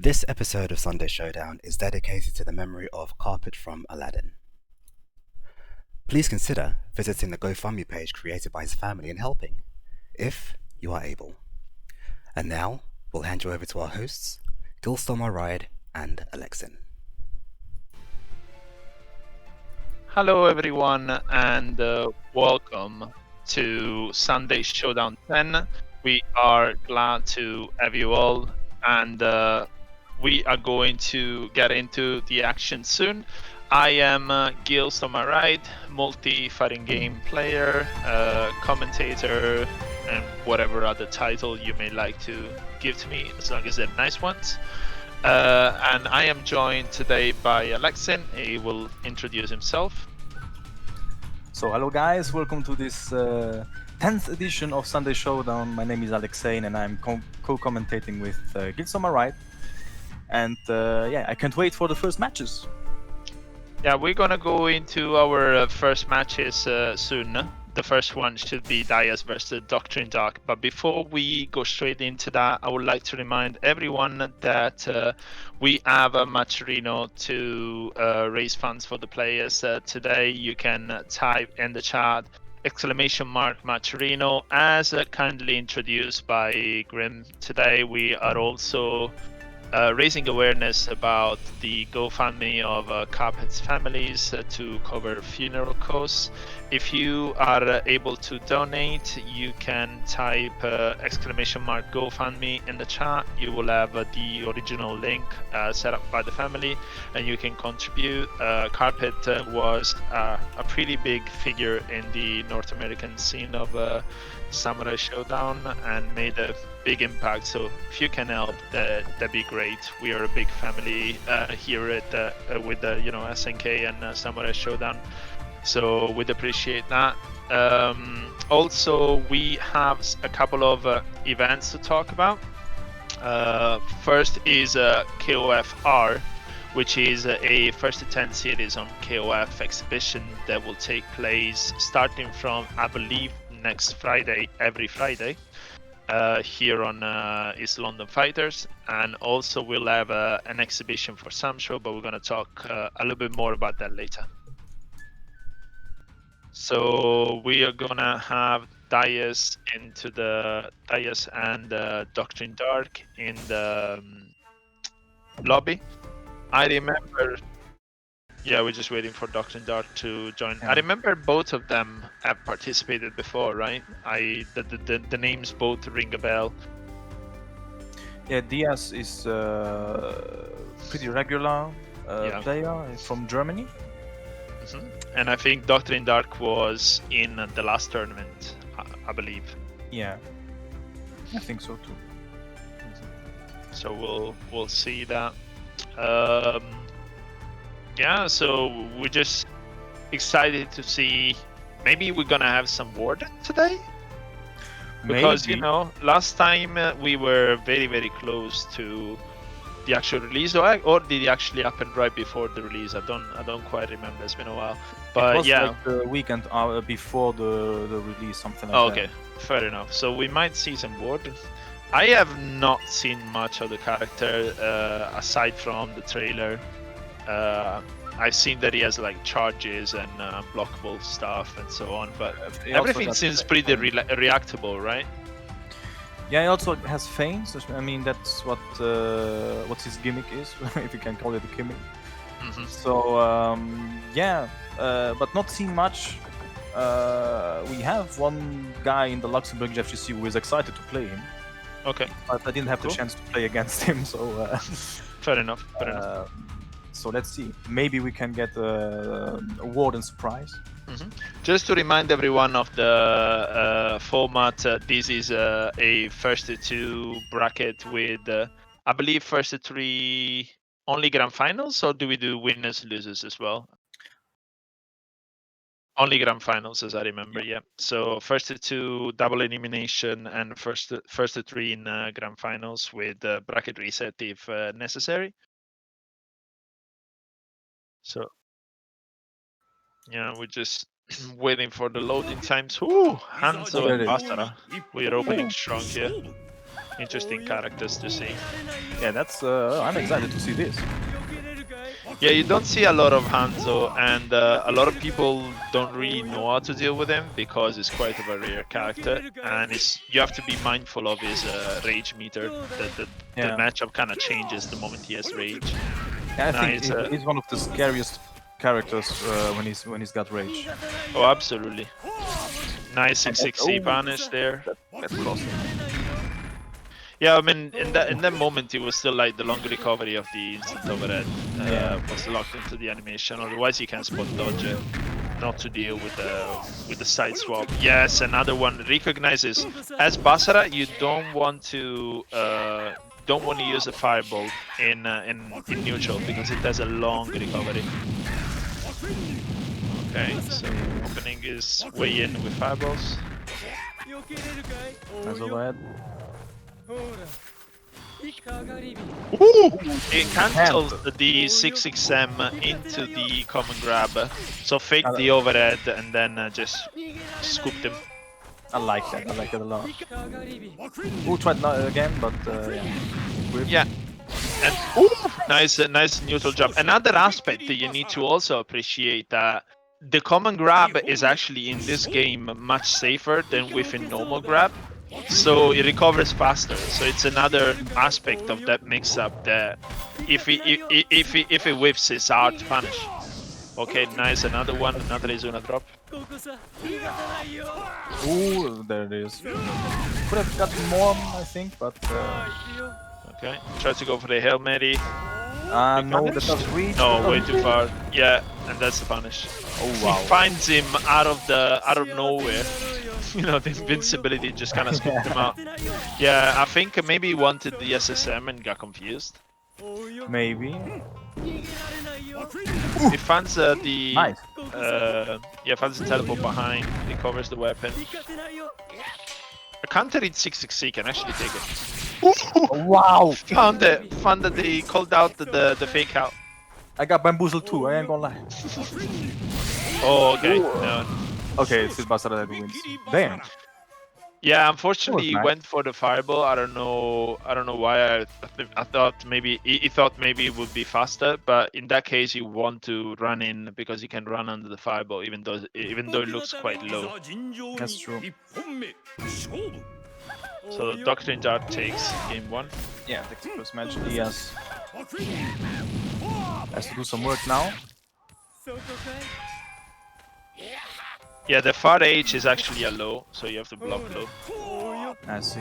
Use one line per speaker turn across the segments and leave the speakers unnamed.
This episode of Sunday Showdown is dedicated to the memory of CarpetFromAladdin. Please consider visiting the GoFundMe page created by his family and helping, if you are able. And now, we'll hand you over to our hosts, Gilstomar and Alexin.
Hello everyone and welcome to Sunday Showdown 10. We are glad to have you all, and we are going to get into the action soon. I am Gil on my right, multi-fighting game player, commentator, and whatever other title you may like to give to me, as long as they're nice ones. And I am joined today by Alexin. He will introduce himself.
So hello guys, welcome to this 10th edition of Sunday Showdown. My name is Alexin and I'm co-commentating with Gils on my right. And yeah, I can't wait for the first matches.
Yeah, we're gonna go into our first matches soon. The first one should be Dyas versus Doctrine Dark. But before we go straight into that, I would like to remind everyone that we have a Matcherino to raise funds for the players. Today you can type in the chat !Matcherino as kindly introduced by Grim. Today we are also raising awareness about the GoFundMe of Carpet's families to cover funeral costs. If you are able to donate, you can type !GoFundMe in the chat. You will have the original link set up by the family and you can contribute. Carpet was a pretty big figure in the North American scene of Samurai Showdown and made a big impact, so if you can help, that'd be great. We are a big family here at with the SNK and Samurai Showdown, so we'd appreciate that. Also, we have a couple of events to talk about. First is KOFR, which is a first to 10 series on KOF exhibition that will take place starting from, I believe, next Friday, every Friday. Here on East London Fighters, and also we'll have an exhibition for Samsho, but we're going to talk a little bit more about that later. So we are going to have Dyas and Doctrine Dark in the lobby. I remember. Yeah, we're just waiting for Doctrine Dark to join. Yeah. I remember both of them have participated before, right? The names both ring a bell.
Yeah, Dyas is pretty regular player from Germany.
Mm-hmm. And I think Doctrine Dark was in the last tournament, I believe.
Yeah, I think so too.
Mm-hmm. So we'll see that. Yeah, so we're just excited to see. Maybe we're gonna have some Warden today, because
maybe.
Last time we were very, very close to the actual release, or did it actually happen right before the release? I don't quite remember. It's been a while, but
it was
yeah,
like the weekend before the release, something like that.
Okay, fair enough. So we might see some Warden. I have not seen much of the character aside from the trailer. I've seen that he has like charges and blockable stuff and so on, but everything seems pretty reactable, right?
Yeah, he also has feints. I mean, that's what his gimmick is, if you can call it a gimmick. Mm-hmm. So yeah, but not seen much. We have one guy in the Luxembourg FGC who is excited to play him.
Okay.
But I didn't have the chance to play against him, so.
Fair enough. Fair enough.
So let's see. Maybe we can get a Warden surprise.
Mm-hmm. Just to remind everyone of the format, this is a first to 2 bracket with, I believe, first to 3 only grand finals, or do we do winners losers as well? Only grand finals, as I remember. Yeah. So first to 2 double elimination, and first to 3 in grand finals with bracket reset if necessary. So yeah, we're just waiting for the loading times. Ooh, Hanzo and Basara. We're opening strong here. interesting characters to see.
Yeah, that's. I'm excited to see this.
Yeah, you don't see a lot of Hanzo, and a lot of people don't really know how to deal with him because it's quite of a rare character, and you have to be mindful of his rage meter. The matchup kind of changes the moment he has rage.
Yeah, I think he's one of the scariest characters when he's got rage.
Oh, absolutely. Nice 6-6 banish there.
That's close.
Yeah, I mean, in that moment, it was still like the long recovery of the instant overhead was locked into the animation. Otherwise, you can spot dodge it, not to deal with the side swap. Yes, another one recognizes as Basara. You don't want to use a fireball in neutral because it has a long recovery. Okay, so opening his way in with fireballs.
Nice overhead.
Ooh! It cancels the 6-6M into the common grab, so fake the overhead and then just scooped him.
I like that. I like it a lot. Ooh, tried again, but
yeah. And ooh, nice neutral jump. Another aspect that you need to also appreciate that the common grab is actually in this game much safer than with a normal grab. So it recovers faster. So it's another aspect of that mix-up that if it whiffs, it's hard to punish. Okay, nice. Another one. Another Izuna drop.
Ooh, there it is. Could have gotten more, I think, but.
Okay, try to go for the Hail Mary.
No, that doesn't reach.
No, way too far. Yeah, and that's the punish.
Oh wow.
He finds him out of nowhere. You know, the invincibility just kind of scooped him out. Yeah, I think maybe he wanted the SSM and got confused.
Maybe.
He finds the
nice.
Finds the teleport behind. He covers the weapon. A counter in 6-6 can actually take it.
Oh, wow!
Found that they called out the fake out.
I got bamboozled too. I ain't gonna lie.
Oh, okay. No.
Okay, it's Basara that wins. Damn.
Yeah, unfortunately, he
nice.
went for the fireball. I don't know why. I thought maybe he thought maybe it would be faster, but in that case, you want to run in because you can run under the fireball, even though it looks quite low.
That's true.
So Doctrine Dark takes game 1.
Yeah, takes the first match. Dyas has to do some work now.
Yeah, the far H is actually a low, so you have to block low.
I see.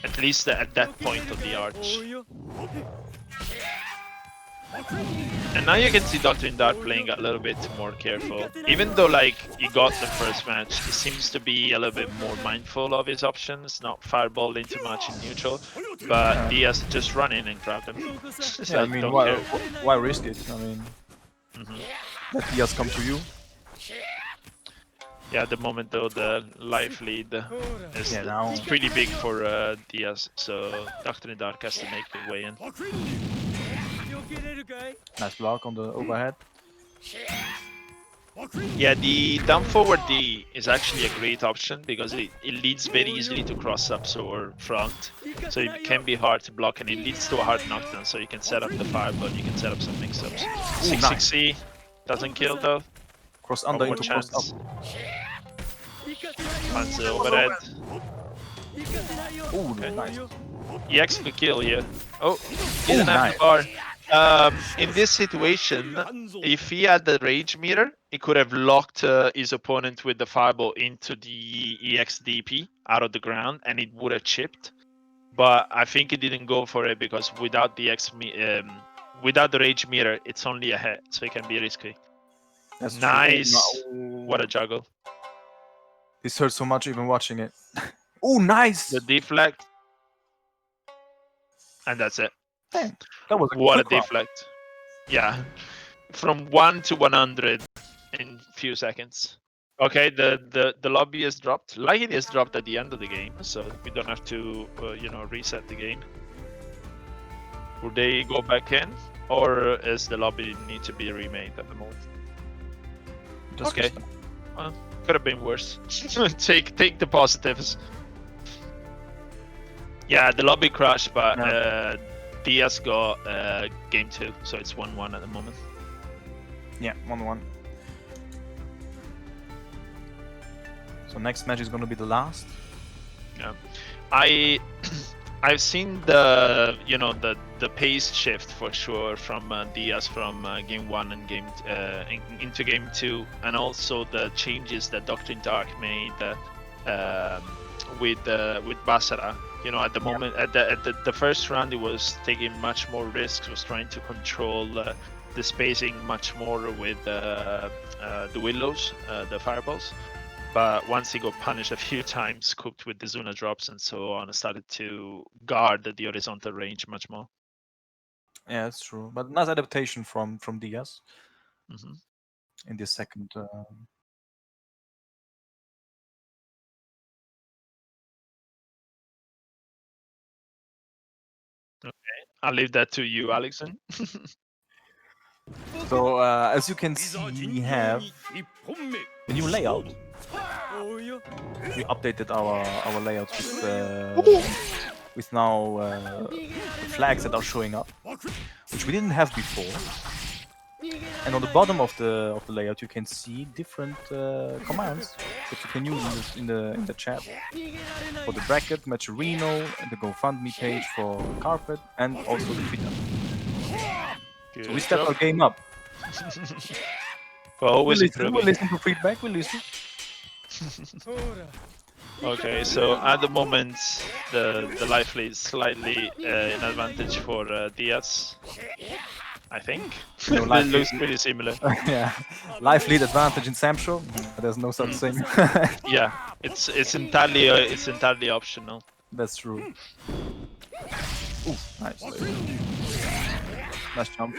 At least at that point of the arch. And now you can see Doctrine Dark playing a little bit more careful. Even though like he got the first match, he seems to be a little bit more mindful of his options, not fireballing too much in neutral, but he has to just run in and grab him.
Yeah, I mean, why risk it? I mean, let Dyas come to you.
Yeah, at the moment though, the life lead is pretty big for Dyas, so Doctrine Dark has to make the way in.
Nice block on the overhead.
Yeah, the down forward D is actually a great option because it leads very easily to cross-ups or front, so it can be hard to block and it leads to a hard knockdown, so you can set up the fireball, you can set up some mix-ups. 6-6C doesn't kill though.
Cross under into cross up.
Finds the overhead.
Ooh, nice.
EX could kill here. Oh, he didn't have the bar. In this situation, if he had the rage meter, he could have locked his opponent with the fireball into the EX DP out of the ground, and it would have chipped. But I think he didn't go for it because without the without the rage meter, it's only a hit, so it can be risky.
That's
nice.
True.
What a juggle.
This hurts so much even watching it. Oh, nice!
The deflect. And that's it.
Damn, that was
what a deflect. Yeah. From 1 to 100 in few seconds. Okay, the lobby is dropped. Like it is dropped at the end of the game, so we don't have to reset the game. Will they go back in? Or is the lobby need to be remade at the moment?
Just
okay. Well, could have been worse. Take the positives. Yeah, the lobby crashed, but
Yeah.
Dyas got game 2, so it's 1-1 at the moment.
Yeah, 1-1. So next match is gonna be the last.
Yeah, I've seen the the pace shift for sure from Dyas from game 1 and into game 2, and also the changes that Doctrine Dark made with Basara. You know, at the moment, at the first round, it was taking much more risks, was trying to control the spacing much more with the willows, the fireballs. But once he got punished a few times, cooked with the Zuna drops and so on, started to guard the horizontal range much more.
Yeah, that's true. But nice adaptation from Dyas in the second.
Okay, I'll leave that to you, Alexon.
So as you can see, we have a new layout. We updated our layout with now the flags that are showing up, which we didn't have before. And on the bottom of the layout, you can see different commands that you can use in the chat for the bracket, Matcherino, and the GoFundMe page for Carpet, and also the Twitter. So we stepped our game up.
Well, always
We'll
improving.
listen to feedback. We'll listen.
Okay, so at the moment, the life lead is slightly in advantage for Dyas, I think.
No,
It looks pretty similar.
Yeah, life lead advantage in Samsho. There's no such thing.
Yeah, it's entirely optional.
That's true. Ooh, nice. Nice jump.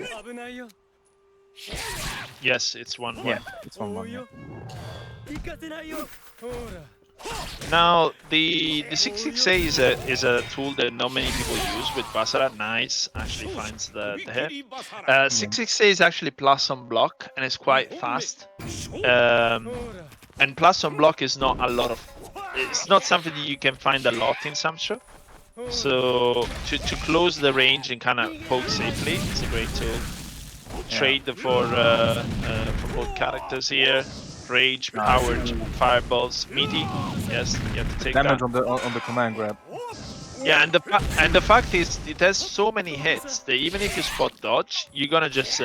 Yes, it's 1-1.
Yeah, it's 1-1. Yeah.
Now the 668 is a tool that not many people use with Basara. Nice, actually finds the hit. 668 is actually plus on block and it's quite fast. And plus on block is not a lot of. It's not something that you can find a lot in Samsho. So to close the range and kind of poke safely, it's a great tool. Trade for both characters here. Rage, powered, fireballs, meaty. Yes, you have to take
damage
that.
on the command grab.
Yeah, and the fact is, it has so many hits that even if you spot dodge, you're gonna just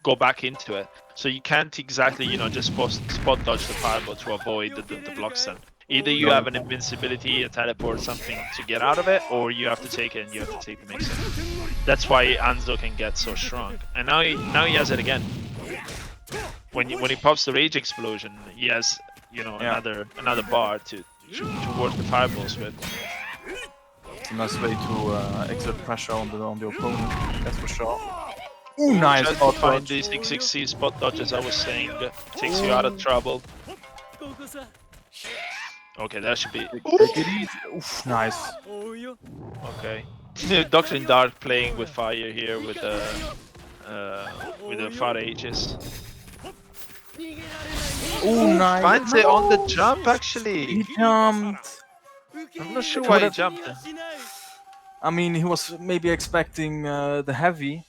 go back into it. So you can't exactly, just spot dodge the fireball to avoid the block stun. Either you have an invincibility, a teleport, something to get out of it, or you have to take it and you have to take the mixer. That's why Anzo can get so strong. And now he has it again. When he pops the rage explosion, he has another bar to work the fireballs with.
It's a nice way to exert pressure on the opponent. That's for sure. Ooh, nice.
Just to find the 660 spot dodge, as I was saying, takes you out of trouble. Okay, that should be.
Take it easy. Oof, nice.
Okay. Doctrine Dark playing with fire here with the far ages.
Ooh, nice.
Finds it on the jump actually.
He jumped.
I'm not sure why he jumped.
I mean, he was maybe expecting the heavy.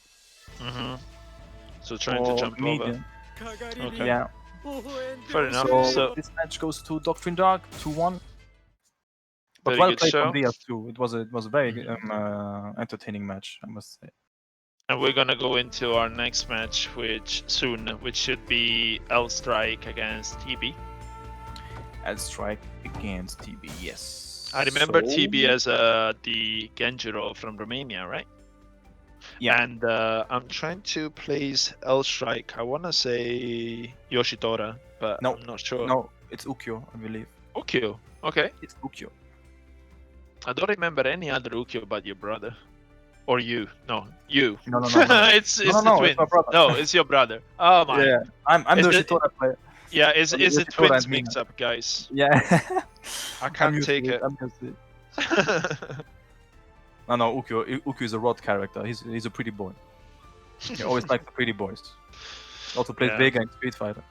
So trying to jump
medium.
over. Okay.
Yeah.
Fair enough.
So this match goes to Doctrine Dark 2-1. But
Very
well
good
played
show.
from Dyas too. It was a very entertaining match, I must say.
And we're gonna go into our next match, which should be Elstrike against TB.
Elstrike against TB, yes.
I remember TB as the Genjiro from Romania, right?
Yeah.
And I'm trying to place Elstrike. I wanna say Yoshitora, but
No.
I'm not sure.
No, it's Ukyo, I believe.
Ukyo. Okay.
It's Ukyo.
I don't remember any other Ukyo but your brother. Or you. No, you.
No.
it's the twin.
It's my brother.
No, it's your brother. Oh my.
Yeah, I'm the
Is it-
Yoshitora player.
Yeah, it's the
Yoshitora
twins
and Mina.
mix up, guys.
Yeah.
I can't take it.
I'm used to it. No, Ukyo is a Rod character. He's a pretty boy. He always likes the pretty boys. He also plays
Yeah.
Vega in Street Fighter.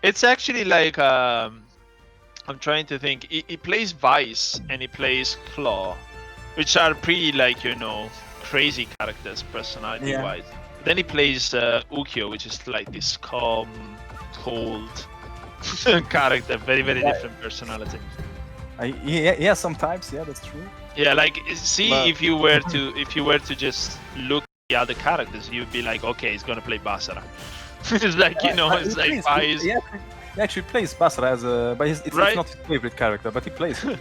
It's actually like I'm trying to think. He plays Vice and he plays Claw, which are pretty like, you know, crazy characters personality-wise. Then he plays Ukyo, which is like this calm, cold character, very different personality.
Yeah, sometimes, yeah, that's true.
Yeah, like see, if you were to just look at the other characters, you'd be like, okay, he's gonna play Basara. It's like, you know, it's like Vice.
Yeah, he actually plays Basara as a, but it's
Right.
not his favorite character, but he plays it.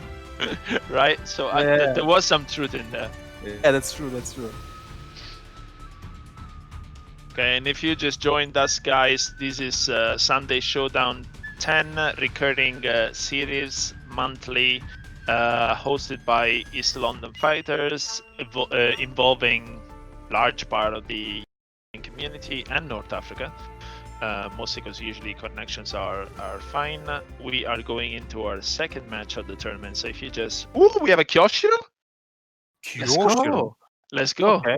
Right? So there was some truth in there.
Yeah, that's true. That's true.
Okay, and if you just joined us, guys, this is Sunday Showdown 10 recurring series monthly, hosted by East London fighters, involving large part of the community and North Africa. Mostly because usually connections are fine. We are going into our second match of the tournament. So if you just, ooh, we have a Kyoshiro. Let's go.
Okay.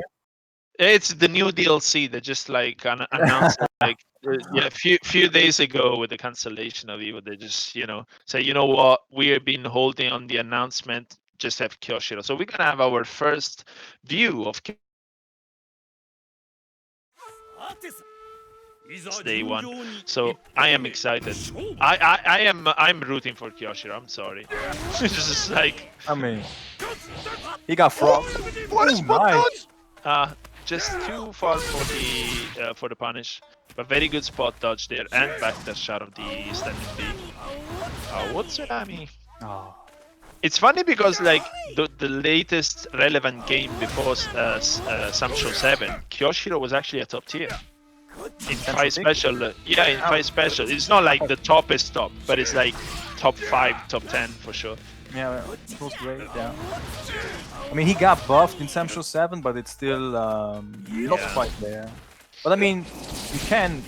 It's the new DLC that just like announced like a few days ago with the cancellation of Evo. They just, you know, say, you know what, we have been holding on the announcement. Just have Kyoshiro. So we're gonna have our first view of day one. So I am excited. I'm rooting for Kyoshiro. I'm sorry. It's just like,
I mean, he got frogs.
what is
nice.
Just too far for the punish, but very good spot dodge there and backdash shot of the standing B. What's Tsunami?
Oh.
It's funny because like the latest relevant game before Samsho 7, Kyoshiro was actually a top tier. In 5 special, in 5 special. It's not like the toppest top, but it's like top 5, top 10 for sure.
Yeah, it was great, yeah. I mean, he got buffed in Samsho 7, but it's still not quite there. But I mean, you can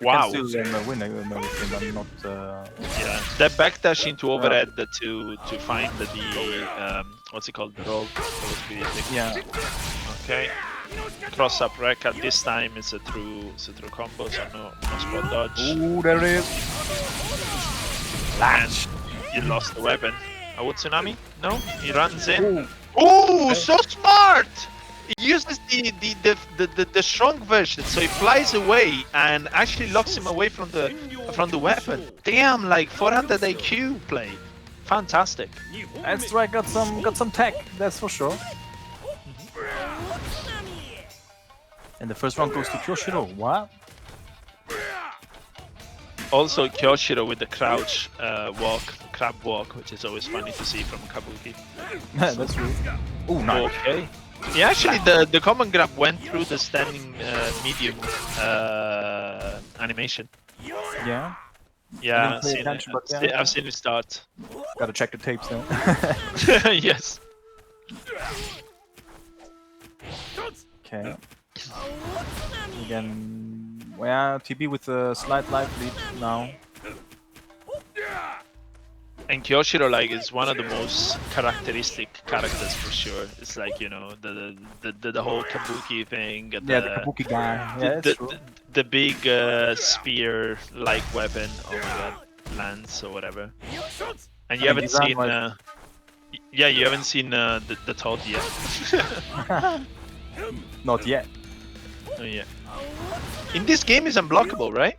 Wow.
still win everything, but not...
Yeah, that backdash into overhead to find the what's it called, the roll.
Yeah.
Okay. Cross up Rekka. This time it's a true combo, so no spot dodge.
Ooh, there it is.
And you lost the weapon. Would Tsunami? No, he runs in. Ooh, so smart! He uses the strong version, so he flies away and actually locks him away from the weapon. Damn, like 400 IQ play. Fantastic.
Elstrike got some tech, that's for sure. And the first round goes to Kyoshiro. What?
Also Kyoshiro with the crouch crab walk, which is always funny to see from Kabuki.
That's true. Oh, nice.
Okay. Yeah, actually the common grab went through the standing medium animation.
Yeah.
Yeah,
I've
seen it start.
Gotta check the tapes now.
Yes.
Okay. Again, well, TB with a slight life lead now.
And Kyoshiro like is one of the most characteristic characters for sure. It's like, you know, the whole Kabuki thing.
The Kabuki guy. Yeah, that's true.
The big spear-like weapon. Oh my god, lance or whatever. And you haven't seen. You haven't seen the Todd yet.
Not yet.
Oh yeah. In this game is unblockable, right?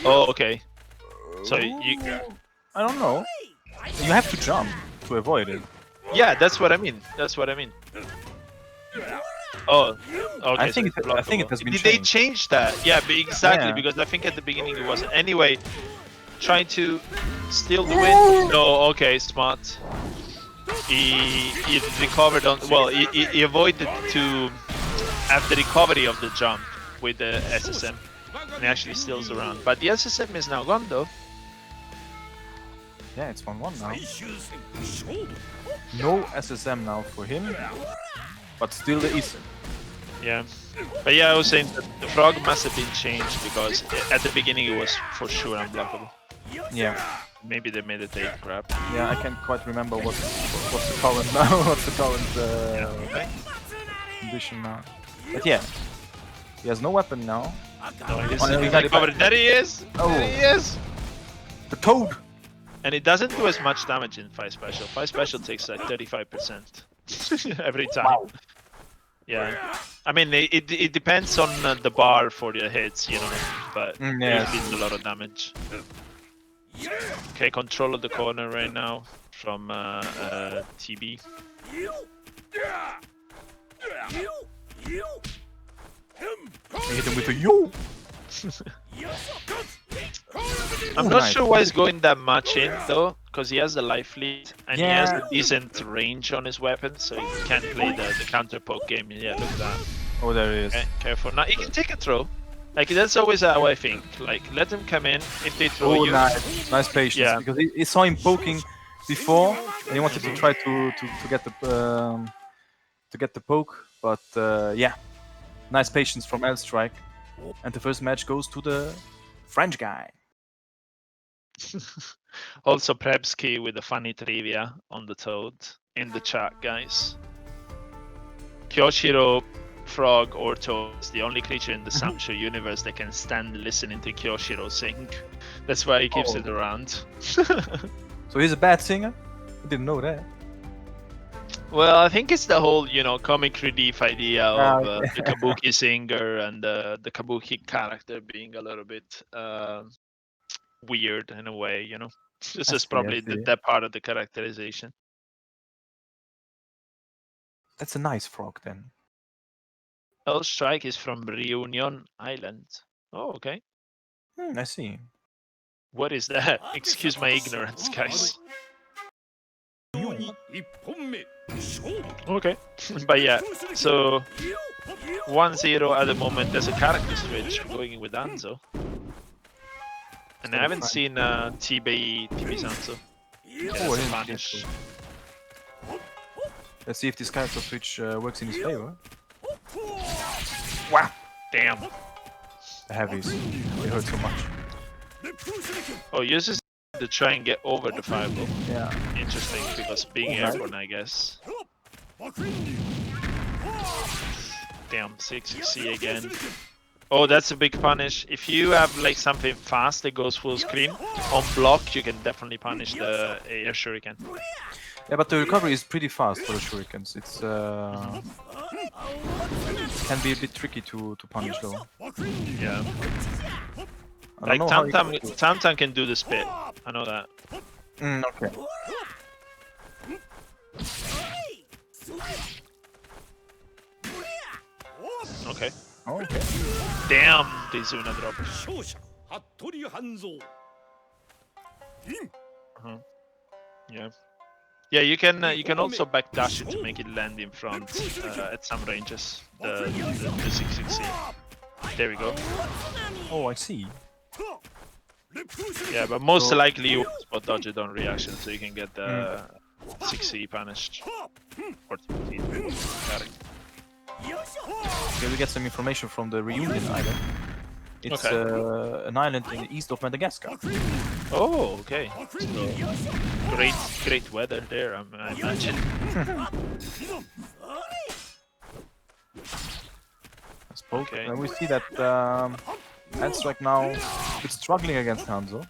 Oh, okay. So you...
I don't know. You have to jump to avoid it.
Yeah, that's what I mean. That's what I mean. Oh, okay.
I think it has been
Did
changed.
they change that? Yeah, exactly.
Yeah.
Because I think at the beginning it wasn't. Anyway, trying to steal the win. No, okay, smart. He recovered on. Well, he avoided to have the recovery of the jump with the SSM, and he actually steals around. But the SSM is now gone though.
Yeah, it's 1-1 now. No SSM now for him, but still the Eason.
Yeah, but yeah, I was saying that the frog must have been changed because at the beginning it was for sure unblockable.
Yeah.
Maybe they made a take grab.
Yeah, I can't quite remember what's the current now. What's the current condition now? But yeah, he has no weapon now.
No, he got recovered. There he is.
Oh.
There he is.
The toad!
And it doesn't do as much damage in 5 special. 5 special takes like 35% every time.
Wow.
Yeah. I mean, it depends on the bar for the hits, you know, but
Yeah.
it deals a lot of damage. Okay, control of the corner right now from TB.
Hit him with a yo!
I'm not sure why he's going that much in though, because he has the life lead and he has a decent range on his weapon, so he can play the counter poke game. Yeah, look at that.
Oh, there he is.
Okay, careful. Now he can take a throw. Like that's always how I think. Like let them come in. If they throw
Oh,
you,
nice patience.
Yeah.
Because he saw him poking before, and he wanted to try to get the poke, but yeah, nice patience from Elstrike, and the first match goes to the French guy.
Also Prebsky with a funny trivia on the Toad in the chat, guys. Kyoshiro, frog, or toad is the only creature in the Samsho universe that can stand listening to Kyoshiro sing. That's why he keeps it around.
So he's a bad singer? I didn't know that.
Well, I think it's the whole, you know, comic relief idea of
Okay.
the Kabuki singer and the Kabuki character being a little bit weird in a way, you know. This
I
is
see,
probably
I see.
that part of the characterization.
That's a nice frog then.
Elstrike is from Reunion Island. Oh, okay.
I see.
What is that? Excuse my ignorance, guys. Okay. But yeah, so 1-0 at the moment. There's a character switch going with Anzo. And I haven't seen TB Sanzo. Yeah,
Oh,
that's a
yeah,
punish.
Let's see if this character switch works in his favor.
Wow! Damn.
The heavies. They hurt so much.
Oh, uses to try and get over the fireball.
Yeah.
Interesting, because being airborne, I guess. Damn, 6C again. Oh, that's a big punish. If you have like something fast that goes full screen, on block you can definitely punish the air shuriken.
Yeah, but the recovery is pretty fast for the shurikens. It's can be a bit tricky to punish though.
Yeah.
I
Like
don't know how
Tam can do the spit. I know that.
Okay.
Okay.
Oh, okay.
Damn, the Izuna drop. Yeah. Yeah, you can also backdash it to make it land in front at some ranges. The 660. There we go.
Oh, I see.
Yeah, but most likely you spot dodge it on reaction, so you can get the 6C punished. Or
Okay, we get some information from the Reunion Island. It's an island in the east of Madagascar.
Oh, okay. So, great weather there, I imagine. Okay.
And we see that Elstrike now is struggling against Hanzo.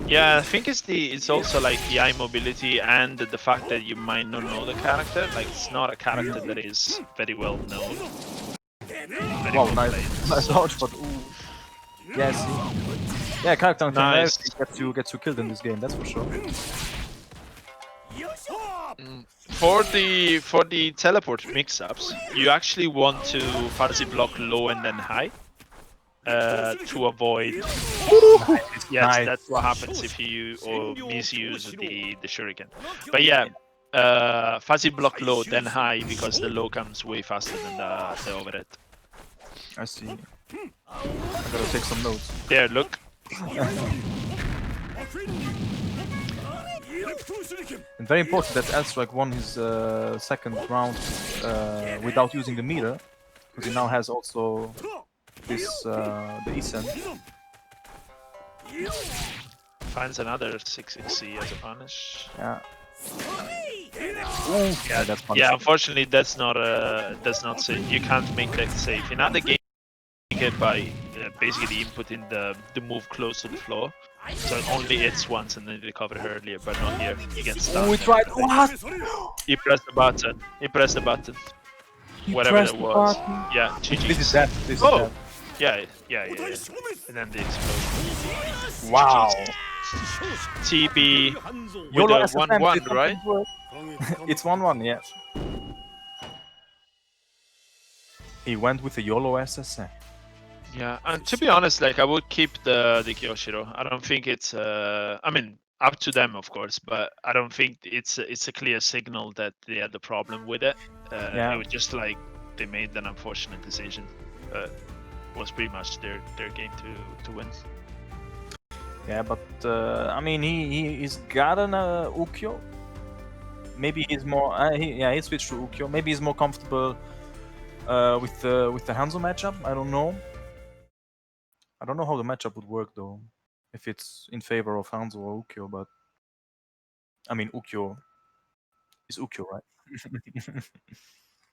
Yeah, I think it's also like the eye mobility and the fact that you might not know the character. Like it's not a character that is very well known. Very
Wow,
well
nice dodge, but ooh. Yeah, see. Yeah, character
Nice.
gets you killed in this game, that's for sure.
For the teleport mix-ups, you actually want to fuzzy block low and then high to avoid. Yes,
Nice.
that's what happens if you misuse the shuriken. But yeah, fuzzy block low then high because the low comes way faster than the overhead.
I see. I gotta take some notes.
There, look.
And very important that Elstrike won his second round without using the meter, because he now has also this the ESN.
Finds another 6C as a punish.
Yeah. Ooh, yeah, that's punishing.
Yeah, unfortunately, that's not safe. You can't make that safe. In other games, you get by basically inputting the move close to the floor. So only hits once and then recover earlier, but not here. He gets stunned.
Oh, he tried. What?
He pressed the button. He pressed the button.
He
Whatever
pressed
that
the
was.
button.
Yeah,
This is
GG's.
that. This is
Oh!
that.
Yeah. And then the explosion.
Wow.
TB with
YOLO
a
SSM,
1-1,
did
right?
something work? It's 1-1, yeah. He went with the YOLO SSM.
Yeah, and to be honest, like I would keep the Kyoshiro. I don't think it's I mean, up to them of course, but I don't think it's a clear signal that they had the problem with it.
Yeah.
It was just like they made an unfortunate decision. It was pretty much their game to win.
Yeah, but I mean, he's got an Ukyo. Maybe he's more. He switched to Ukyo. Maybe he's more comfortable with the Hanzo matchup. I don't know. I don't know how the matchup would work though, if it's in favor of Hanzo or Ukyo. But I mean, Ukyo is Ukyo, right?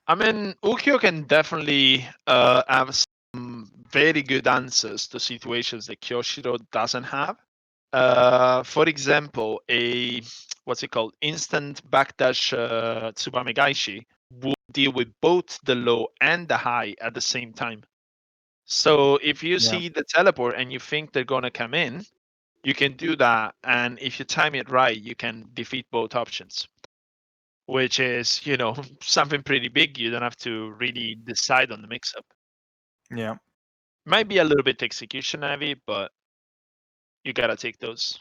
I mean, Ukyo can definitely have some very good answers to situations that Kyoshiro doesn't have. For example, a what's it called? Instant backdash Tsubame Gaishi will deal with both the low and the high at the same time. So if you see the teleport and you think they're gonna come in, you can do that, and if you time it right, you can defeat both options. Which is, you know, something pretty big. You don't have to really decide on the mix-up.
Yeah.
Might be a little bit execution heavy, but you gotta take those.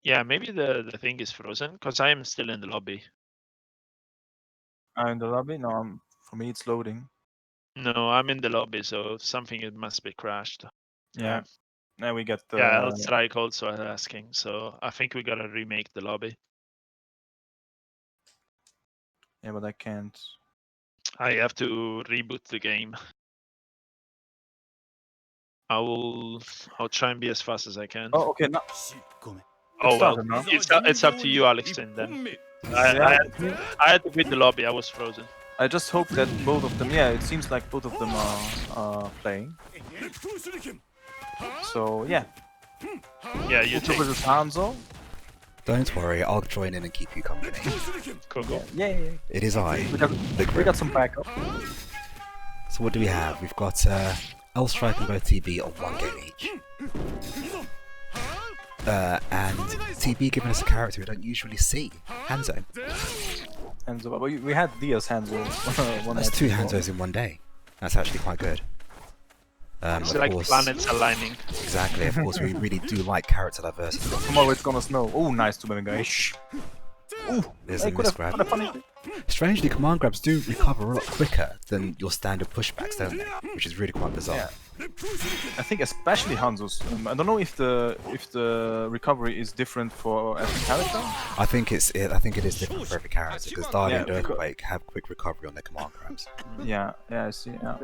Yeah, maybe the thing is frozen because I am still in the lobby.
In the lobby? No, for me it's loading.
No, I'm in the lobby, so something it must be crashed.
Yeah. Now we get the.
Yeah, Elstrike also asking, so I think we gotta remake the lobby.
Yeah, but I can't.
I have to reboot the game. I'll try and be as fast as I can.
Oh, okay. No.
Oh well,
started now.
it's up to you, Alex. And then I had to quit the lobby. I was frozen.
I just hope that both of them. Yeah, it seems like both of them are playing. So yeah.
Yeah, you
Ukyo
take.
versus Hanzo.
Don't worry, I'll join in and keep you company.
Cool.
Yeah.
It is I, the
We got some backup.
So what do we have? We've got Elstrike and both TB on 1 game each. And TB giving us a character we don't usually see, Hanzo.
Hanzo, but we had Dyas Hanzo.
That's 2 Hanzos in 1 day. That's actually quite good.
It's
of
like
course,
planets aligning.
exactly, of course we really do like character diversity.
Tomorrow it's gonna snow. Oh, nice to be guys. Ooh,
There's a misgrab. Strangely, command grabs do recover a lot quicker than your standard pushbacks, don't they? Which is really quite bizarre.
Yeah. I think especially Hanzo's. I don't know if the recovery is different for every character.
I think it is different for every character because Darly and
Yeah,
Earthquake have quick recovery on their command grabs.
Yeah, I see. Yeah.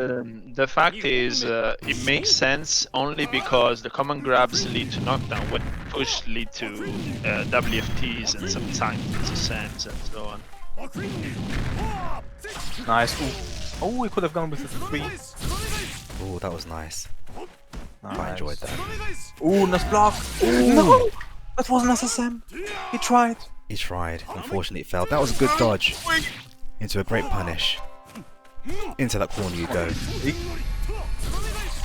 The fact is, it makes sense only because the common grabs lead to knockdown, when push lead to WFTs and sometimes SSMs and so on.
Nice. Ooh. Oh, we could have gone with the 3.
Oh, that was nice.
Nice.
I enjoyed that.
Ooh, nice block. Ooh. No, that wasn't SSM. He tried.
He tried. Unfortunately, it failed. That was a good dodge. Into a great punish. Into that corner you go.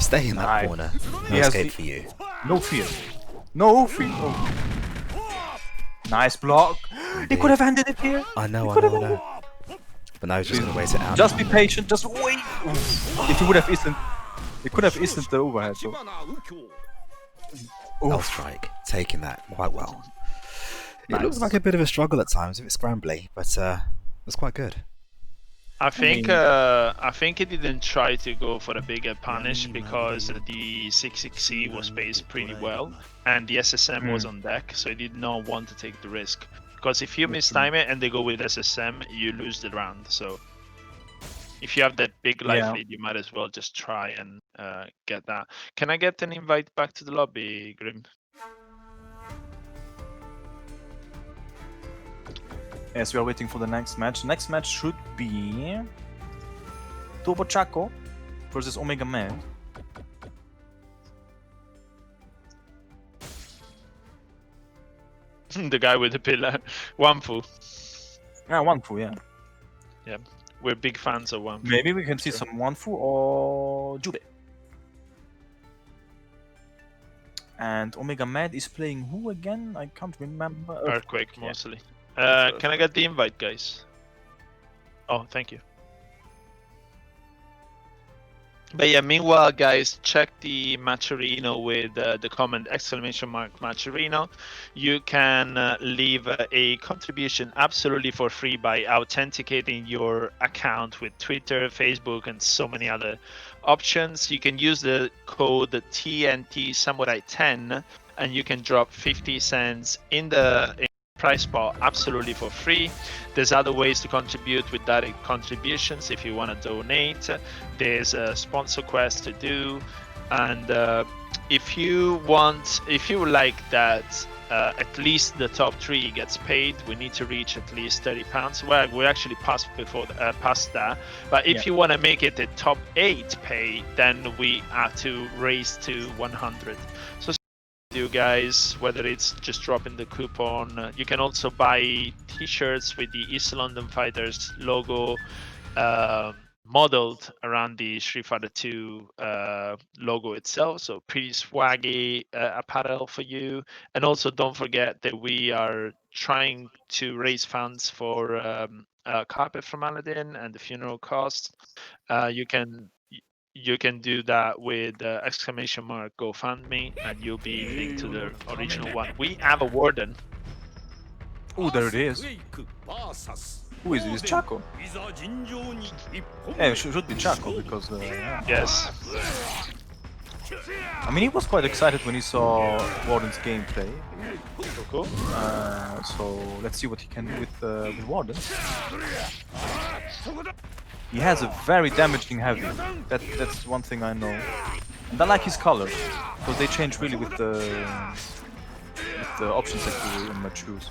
Stay in that corner. No escape for you.
No fear. No fear. Oh. Nice block. He could have ended it here.
I know. But now he's just gonna wait it out.
Just be patient. Just wait. If he would have instant, he could have instant the overhead. So.
Elstrike taking that quite well. It looks like a bit of a struggle at times, a bit scrambly, but it's quite good.
I think he didn't try to go for a bigger punish because the 660 was spaced pretty well and the SSM was on deck, so he did not want to take the risk. Because if you mistime it and they go with SSM, you lose the round. So if you have that big life lead, you might as well just try and get that. Can I get an invite back to the lobby, Grim?
Yes, we are waiting for the next match. Next match should be Tchako versus Omega Man.
The guy with the pillar, Wamfu.
Yeah, Wanfu, yeah.
Yeah, we're big fans of Wamfu.
Maybe we can see some Wanfu or Jube. And Omega Mad is playing who again? I can't remember.
Earthquake
yeah.
mostly. Can I get the invite, guys? Oh, thank you. But yeah, meanwhile, guys, check the Matcherino with the comment !Matcherino. You can leave a contribution absolutely for free by authenticating your account with Twitter, Facebook, and so many other options. You can use the code TNT Samurai 10 and you can drop 50 cents in the price spot absolutely for free. There's other ways to contribute with direct contributions if you want to donate. There's a sponsor quest to do, and if you would like that at least the top 3 gets paid, we need to reach at least £30. Well, we actually passed past that, but if you want to make it a top 8 pay, then we have to raise to 100. So you guys, whether it's just dropping the coupon, you can also buy t-shirts with the East London Fighters logo modeled around the Street Fighter 2 logo itself, so pretty swaggy apparel for you. And also don't forget that we are trying to raise funds for CarpetFromAladdin and the funeral costs. You can do that with !GoFundMe, and you'll be linked to the original one. We have a warden.
Oh, there it is. Who is it? It's Tchako. Yeah, it should be Tchako because. Yeah.
Yes.
I mean, he was quite excited when he saw Warden's gameplay.
Cool.
So let's see what he can do with Warden. He has a very damaging heavy. That's one thing I know. And I like his colors because they change really with the options that you might choose.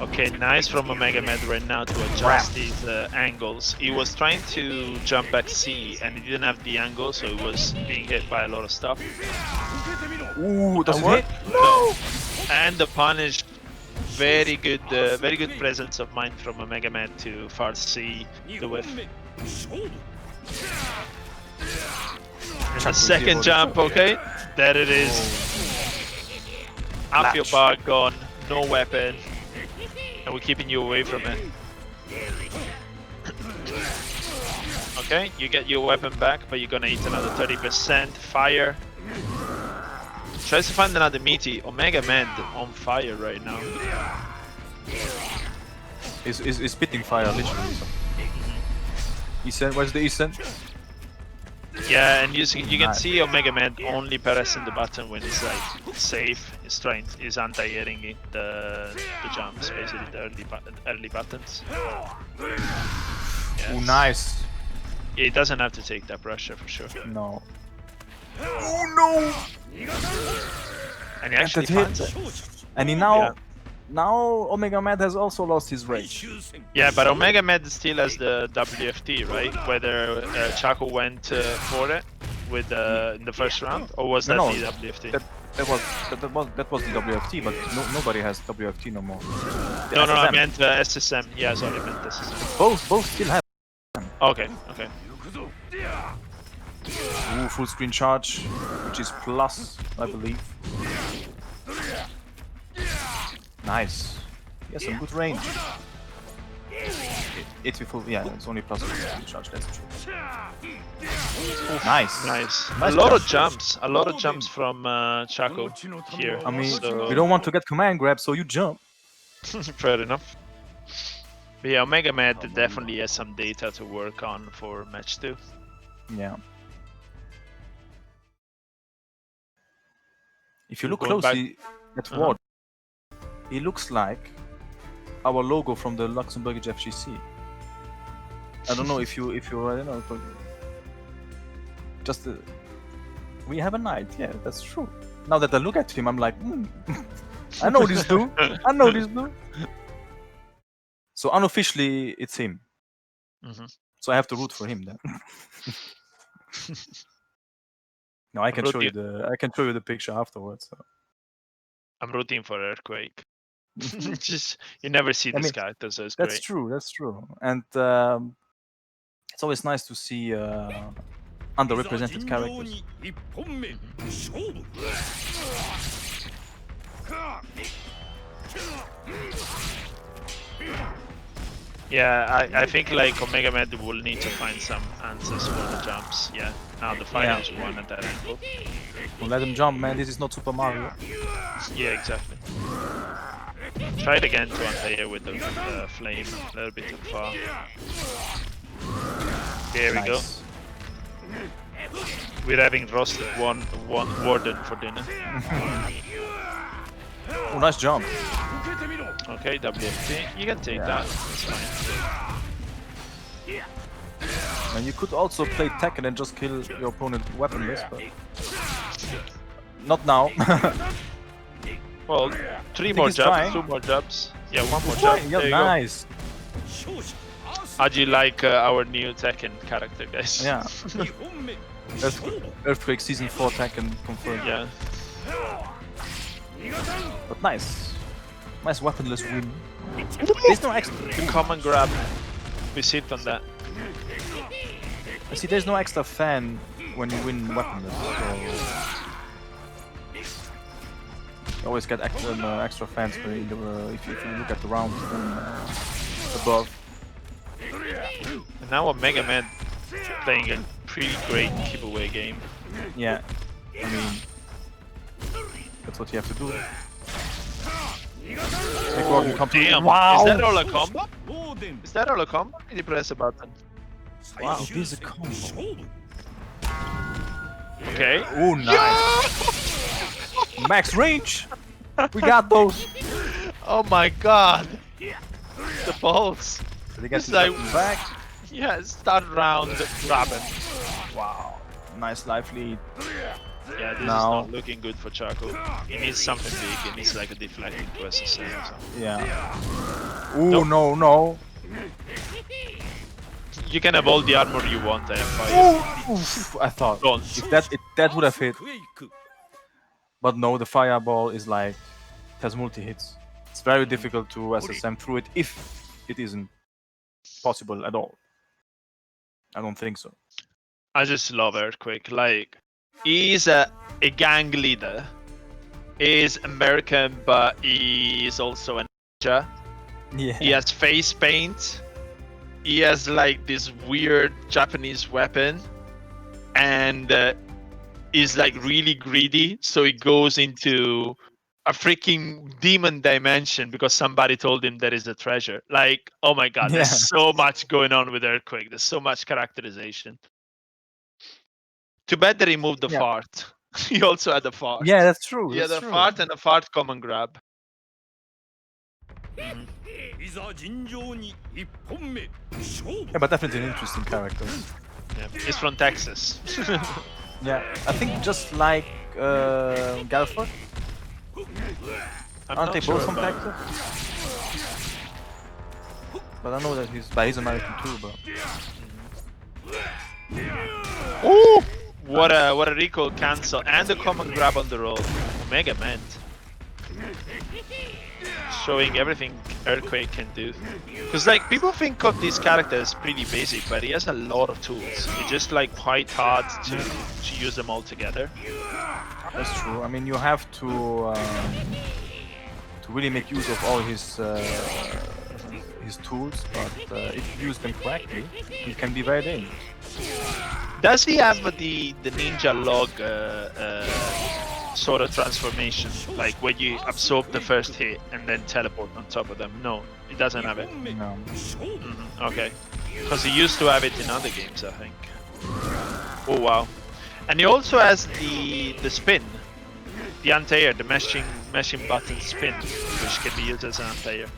Okay, nice from Omega Med right now to adjust these angles. He was trying to jump back C and he didn't have the angle, so he was being hit by a lot of stuff.
Ooh, does it hit? No!
And the punish. Very good presence of mind from Omega Man to far see the whiff. A second jump, okay? There it is. Half your bar gone, no weapon, and we're keeping you away from it. Okay, you get your weapon back, but you're gonna eat another 30%. Fire. Tries to find another meaty. Omega Man on fire right now.
Is spitting fire literally. Isen, where's the Isen?
Yeah, and you can see Omega Man only pressing the button when it's like safe. He's anti-airing the jumps, basically the early buttons. Yes.
Oh, nice.
Yeah, he doesn't have to take that pressure for sure.
No. Oh no!
And he actually finds it.
And he now Omega Mad has also lost his rage.
Yeah, but Omega Mad still has the WFT, right? Whether Tchako went for it with in the first round, or was that the WFT?
That was the WFT, but nobody has WFT no more.
No, I meant SSM. Yeah, sorry, I meant SSM.
Both still have.
Okay.
Ooh, full screen charge, which is plus, I believe. Nice. He has some good range. It's full, yeah, it's only plus full screen charge, that's true. Nice. A lot of jumps from Tchako here. I mean, we don't want to get command grab, so you jump.
Fair enough. But yeah, Omega Mad definitely has some data to work on for match 2.
Yeah. If you look closely at Ward, he looks like our logo from the Luxembourgish FGC. I don't know if you know, but just we have a knight. Yeah, that's true. Now that I look at him, I'm like, I know this dude. I know this dude. So unofficially, it's him. So I have to root for him then. No, I can show you the picture afterwards. So.
I'm rooting for Earthquake. Just you never see this character, so it's
that's
great.
true. That's true. And it's always nice to see underrepresented characters.
Yeah, I think like Omega Med will need to find some answers for the jumps. Yeah, now the fire is one at that angle.
Well, let him jump, man. This is not Super Mario.
Yeah, exactly. Try it again to Antair with the flame a little bit too far. There we go. We're having roasted one warden for dinner.
Oh, nice jump.
Okay, WFT. You can take that. It's fine.
And you could also play Tekken and just kill your opponent weaponless, but not now.
Well, 3 more jumps, 2 more jumps. Yeah, 1 more jump.
Yeah,
there
nice.
You go. How do you like our new Tekken character, guys?
Yeah. Earthquake Season 4 Tekken confirmed.
Yeah.
But nice. Nice weaponless win. There's no extra.
The common grab. We sit on that.
I see there's no extra fan when you win weaponless. So you always get extra fans if you look at the round above.
And now Omega Man playing a pretty great giveaway game.
Yeah. I mean, that's what you have to do.
Damn!
Wow!
Is that all a combo? Is that all a combo? Did you press a button?
Wow, this is a combo.
Okay.
Oh, nice! Max range! We got those!
Oh my god! The balls!
It's like back.
Yeah, start round grabbing.
Wow. Nice life lead.
Yeah, this is not looking good for Tchako. He needs something big. He needs like a deflecting to SSM or something.
Yeah. Ooh, no.
You can have all the armor you want, I
I thought
don't.
If that would have hit. But no, the fireball is like, it has multi-hits. It's very difficult to SSM through it if it isn't possible at all. I don't think so.
I just love Earthquake. Like, he's a gang leader. He's American, but he's also a ninja.
Yeah.
He has face paint. He has like this weird Japanese weapon, and is like really greedy. So he goes into a freaking demon dimension because somebody told him there is a treasure. Like, oh my god, there's so much going on with Earthquake. There's so much characterization. Too bad they removed the fart. He also had a fart.
Yeah, that's true.
Yeah, the fart and a fart common grab.
Yeah, but definitely an interesting character.
Yeah, he's from Texas.
Yeah, I think just like Galford. Aren't they both from Texas? But I know that he's American too, but.
Ooh! What a recall cancel and a common grab on the roll. Omega Man. Showing everything Earthquake can do. Because like people think of this character as pretty basic, but he has a lot of tools. It's just like quite hard to use them all together.
That's true. I mean, you have to really make use of all his tools, but if you use them correctly, it can be very dangerous.
Does he have the ninja log sort of transformation, like when you absorb the first hit and then teleport on top of them? No, he doesn't have it.
No.
Okay, because he used to have it in other games, I think. Oh wow! And he also has the spin, the anti-air, the meshing button spin, which can be used as an anti-air.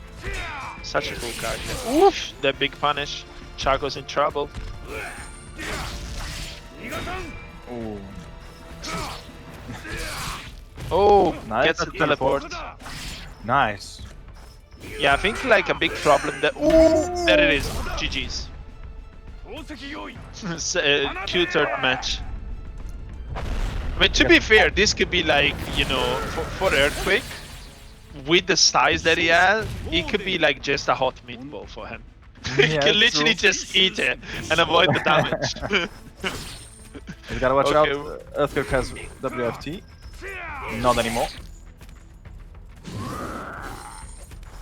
Such a cool character. Oof! The big punish. Tchako's in trouble.
Oh.
Oh,
nice.
Gets a teleport.
Nice.
Yeah, I think like a big problem that. Ooh, there it is. GG's. Q3rd match. I mean, to be fair, this could be like, you know, for Earthquake, with the size that he has, it could be like just a hot meatball for him. He
Yeah,
can literally
true.
just eat it and avoid the damage.
You gotta watch
Okay.
out. Earthquake has WFT. Not anymore.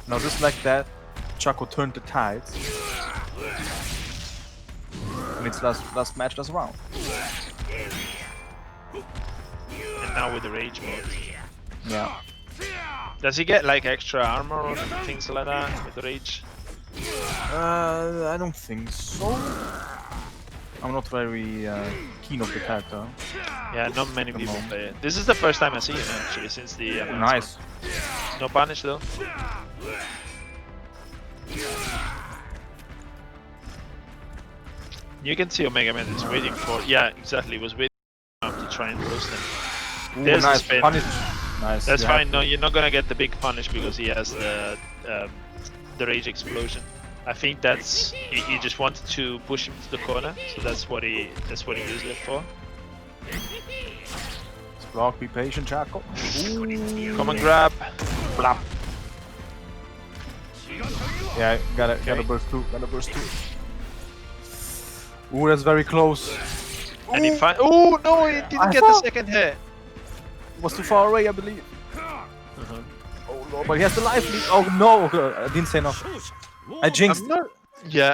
Now just like that, Tchako turned the tides. And it's last match, last round.
And now with the rage mode.
Yeah.
Does he get like extra armor or things like that with the rage?
I don't think so. I'm not very keen of the character.
Yeah, not many
Come
people
on.
play it. This is the first time I see it actually since the
Nice.
No punish though. You can see Omega Man is waiting for. Yeah, exactly. Was waiting to try and roast him.
Ooh,
There's the
nice
spin.
punish. Nice.
That's
you
fine.
have
No, you're not gonna get the big punish because he has the rage explosion. I think that's he just wanted to push him to the corner, so that's what he used it for.
to block. Be patient, Tchako.
Come and grab.
Blap. Yeah, gotta burst through. Gotta burst through. Ooh, that's very close.
And he find. Oh no, he didn't get the second hit.
Was too far away, I believe. Oh no, but he has the life lead. Oh no, I didn't say enough. I jinxed.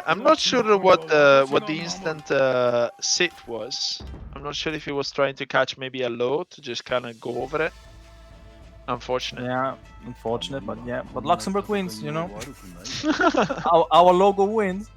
I'm not sure what the instant sit was. I'm not sure if he was trying to catch maybe a low to just kind of go over it. Unfortunate.
Yeah, unfortunate, but yeah. But Luxembourg wins, you know. our logo wins.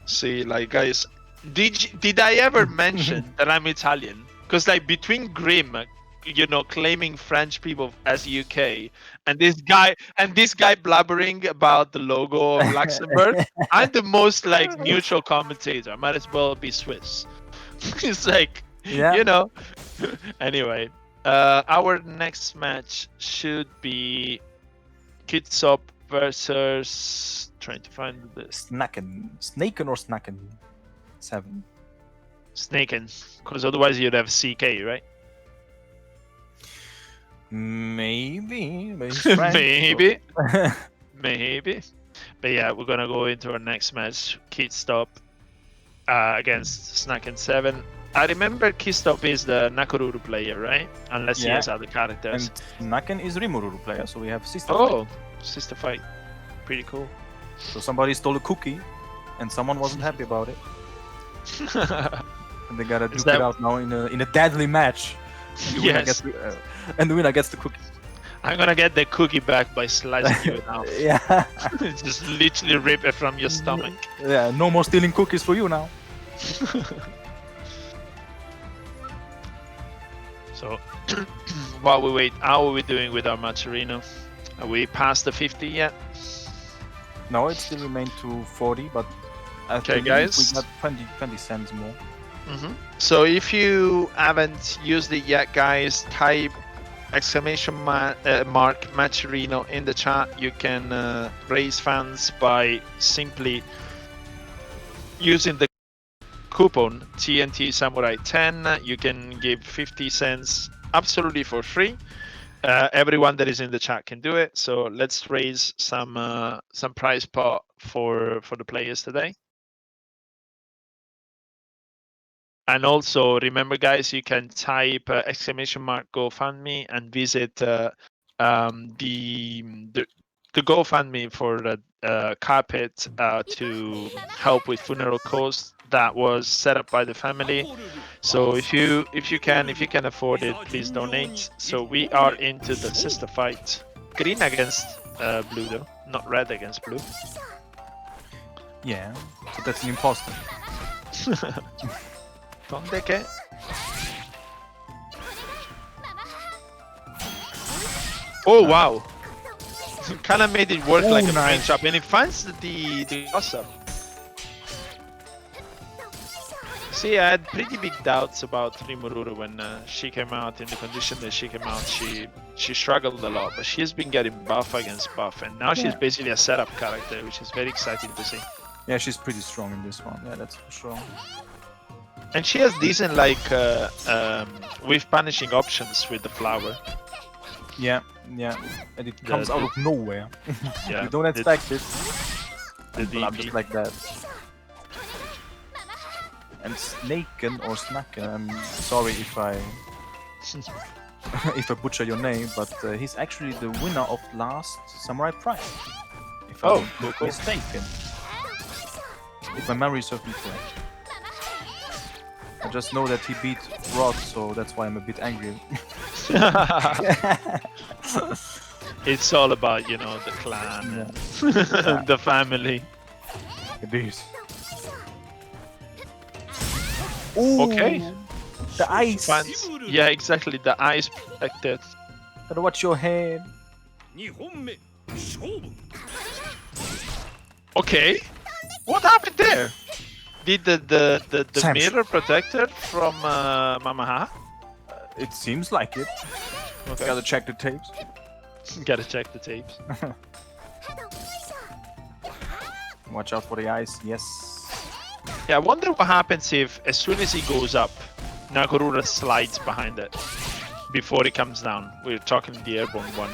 See, like guys, did I ever mention that I'm Italian? Because like between Grim, you know, claiming French people as UK, and this guy blabbering about the logo of Luxembourg, I'm the most like neutral commentator. I might as well be Swiss. It's like,
Yeah.
you know. Anyway, our next match should be Kytsop versus. Trying to find the
Snaken or Snaken? 7.
Snaken, because otherwise you'd have CK, right?
Maybe. But he's French,
Maybe.
so-
Maybe. But yeah, we're gonna go into our next match. Kytsop against Snaken 7. I remember Kytsop is the Nakoruru player, right? Unless he
Yeah.
has other characters.
And Snaken is Rimururu player, so we have sister.
Oh,
fight.
sister fight. Pretty cool.
So somebody stole a cookie, and someone wasn't happy about it, and they gotta duke
that-
it out now in a deadly match. And the winner
Yes.
gets and the winner gets the cookie.
I'm gonna get the cookie back by slicing you in half.
Yeah.
Just literally rip it from your stomach.
Yeah. No more stealing cookies for you now.
So, while we wait, how are we doing with our Maturino? Are we past the 50 yet?
No, it still remained to 40, but I
Okay,
believe
guys.
we got 20 cents more.
So if you haven't used it yet, guys, type exclamation mark Maturino in the chat. You can raise funds by simply using the coupon TNT Samurai 10. You can give 50 cents absolutely for free. Everyone that is in the chat can do it. So let's raise some prize pot for the players today. And also remember, guys, you can type exclamation mark GoFundMe and visit the GoFundMe for Carpet to help with funeral costs that was set up by the family. So if you can afford it, please donate. So we are into the sister fight. Green against blue though, not red against blue.
Yeah. So that's an imposter.
TONDEKE. Oh wow! Kind of made it work like a
nice.
paint job, and it finds the gossip. See, I had pretty big doubts about Rimururu when she came out in the condition that she came out. She struggled a lot, but she's been getting buff against buff, and now she's basically a setup character, which is very exciting to see.
Yeah, she's pretty strong in this one. Yeah, that's for sure.
And she has decent with punishing options with the flower.
Yeah, yeah. And it comes out of nowhere.
Yeah,
You don't expect it.
The
But I'm
DP.
just like that. And Snaken or Snaken, I'm sorry if I if I butcher your name, but he's actually the winner of last Samurai Pride. If I'm not mistaken. If my memory serves me correct. I just know that he beat Rod, so that's why I'm a bit angry.
It's all about, you know, the clan and the family.
It is. Ooh,
Okay.
the ice!
Yeah, exactly, the ice protected.
Gotta watch your head.
Okay. What happened there? Did the
Sam.
mirror protect her from Mamaha?
It seems like it.
Okay.
Gotta check the tapes.
Gotta check the tapes.
Watch out for the ice, yes.
Yeah, I wonder what happens if, as soon as he goes up, Nagarura slides behind it before he comes down. We're talking the airborne one.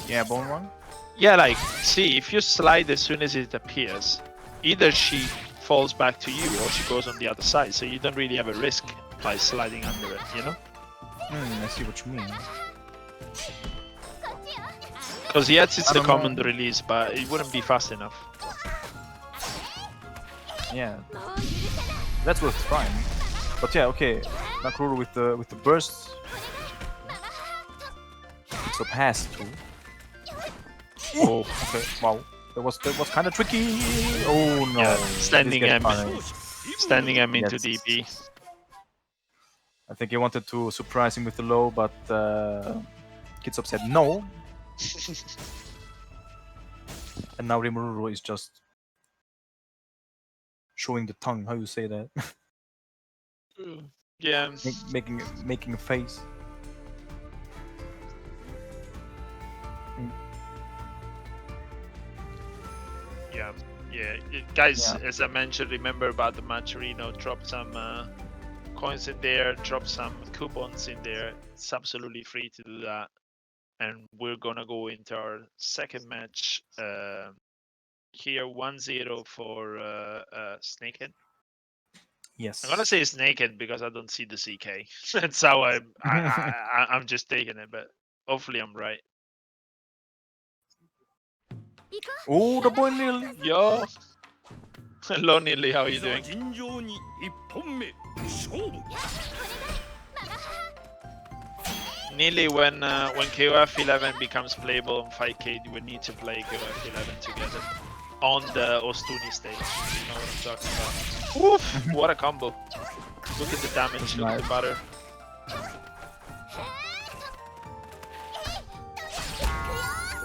Yeah, bone one?
Yeah, like, see, if you slide as soon as it appears, either she falls back to you or she goes on the other side, so you don't really have a risk by sliding under it, you know?
I see what you mean.
Because yes, it's
I
the
don't know.
command release, but it wouldn't be fast enough.
Yeah. That's worth trying. But yeah, okay. Nakaruru with the burst. Kytsop has to.
Oh,
Okay, wow. That was kind of tricky. Oh no.
yeah, standing
This
M,
gets punished.
standing M into
Yes.
DP.
I think he wanted to surprise him with the low, but Kytsop said no. And now Rimururu is just showing the tongue. How you say that?
Yeah,
making a face.
yeah. Guys,
Yeah.
as I mentioned, remember about the Maturino. Drop some coins in there, drop some coupons in there. It's absolutely free to do that. And we're gonna go into our second match here, 1-0 for Snakehead.
Yes.
I'm gonna say Snakehead because I don't see the CK. That's how I'm just taking it, but hopefully I'm right.
Oh, the boy nearly.
Yo, hello Nearly, how are you doing? Nearly when KOF 11 becomes playable on 5K, we need to play KOF 11 together on the Ostuni stage. You know what I'm talking about? Oof! What a combo! Look at the damage, look at the butter.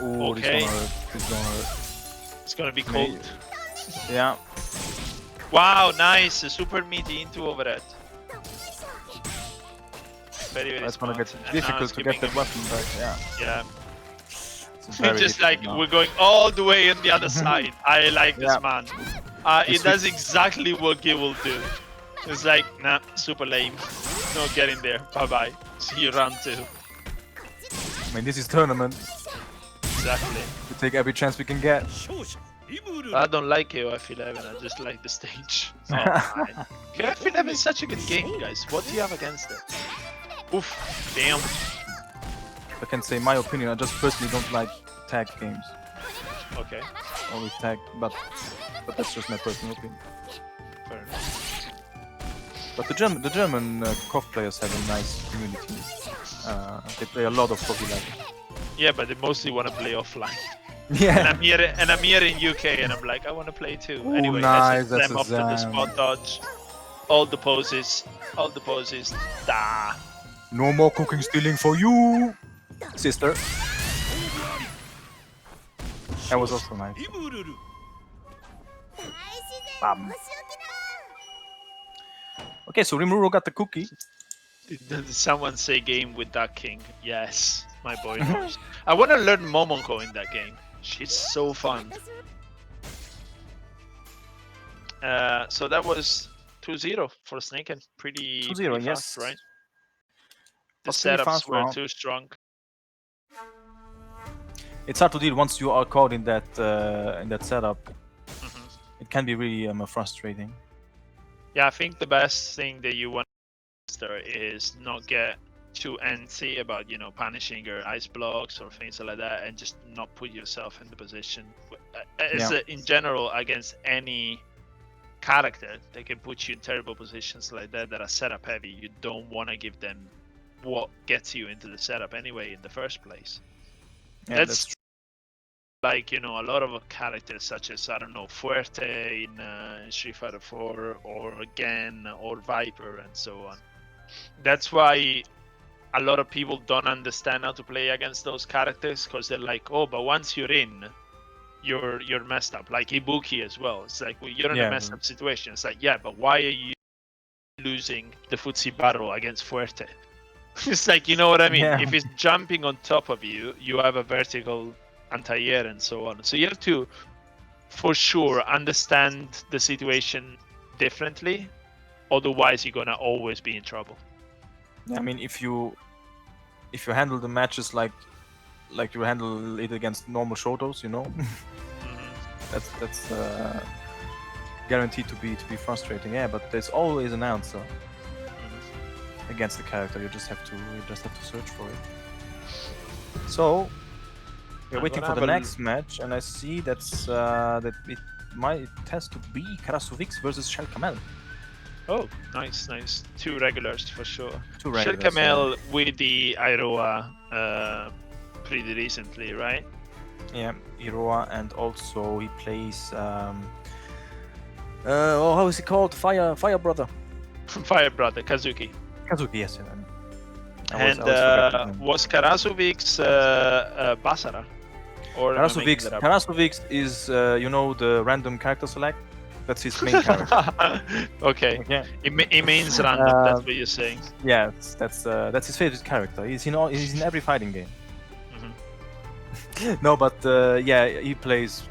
Oh,
Okay.
This gonna hurt.
It's gonna be cold.
Yeah.
Wow, nice! A super meaty into overhead. Very, very
It's gonna
smart.
get
And now
difficult
it's
to get
giving
that weapon back. Yeah.
Yeah.
It's very
Just like
difficult now.
we're going all the way on the other side. I like this
Yeah.
man.
We
It does exactly what Gil will do. It's like, nah, super lame. No getting there. Bye bye. See you round 2.
I mean, this is tournament.
Exactly.
We take every chance we can get.
I don't like KOF 11. I just like the stage. Oh, my. KOF 11 is such a good game, guys. What do you have against it? Oof. Damn.
I can say my opinion. I just personally don't like tag games.
Okay.
Or with tag, but that's just my personal opinion.
Fair enough.
But the German KOF players have a nice community. They play a lot of KOF 11.
Yeah, but they mostly want to play offline. And
Yeah.
I'm here in UK, and I'm like, I want to play too.
Ooh,
Anyway,
nice,
I
that's
them
a
off to the
Zam.
spot dodge. All the poses. Da.
No more cooking stealing for you, sister. That was also nice. Bam. Okay, so Rimuru got the cookie.
Did someone say game with that king? Yes, my boy knows. I want to learn Momoko in that game. She's so fun. So that was 2-0 for Snaken. Pretty
2-0,
fast,
yes.
right? The
Was pretty
setups
fast
were
round.
too strong.
It's hard to deal once you are caught in that setup.
Mhm.
It can be really frustrating.
Yeah, I think the best thing that you want to master is not get too antsy about, you know, punishing your ice blocks or things like that, and just not put yourself in the position. In general, against any character, they can put you in terrible positions like that are setup heavy. You don't want to give them what gets you into the setup anyway in the first place.
Yeah,
That's like, you know, a lot of characters such as, I don't know, Fuerte in Street Fighter 4 or Gen or Viper and so on. That's why a lot of people don't understand how to play against those characters, because they're like, oh, but once you're in, you're messed up. Like Ibuki as well. It's like, well, you're in a messed up situation. It's like, yeah, but why are you losing the footsie battle against Fuerte? It's like, you know what I mean?
Yeah.
If it's jumping on top of you, you have a vertical anti-air and so on. So you have to, for sure, understand the situation differently. Otherwise, you're gonna always be in trouble.
I mean, if you handle the matches like you handle it against normal Shotos, you know, that's guaranteed to be frustrating. Yeah, but there's always an answer against the character. You just have to search for it. So we're waiting for the next match, and I see that it has to be Karasovix versus ShellKameil.
Oh, nice. Two regulars for sure.
Two regulars.
ShellKameil with the Iroha pretty recently, right?
Yeah, Iroha, and also he plays how is he called? Fire Brother.
Fire Brother, Kazuki.
Kazuki, yes.
Was Karasovix Basara? Or
Karasovix is you know, the random character select. That's his main character.
Okay. It means random. That's what you're saying.
Yeah, that's his favorite character. He's in every fighting game. No, but yeah, he plays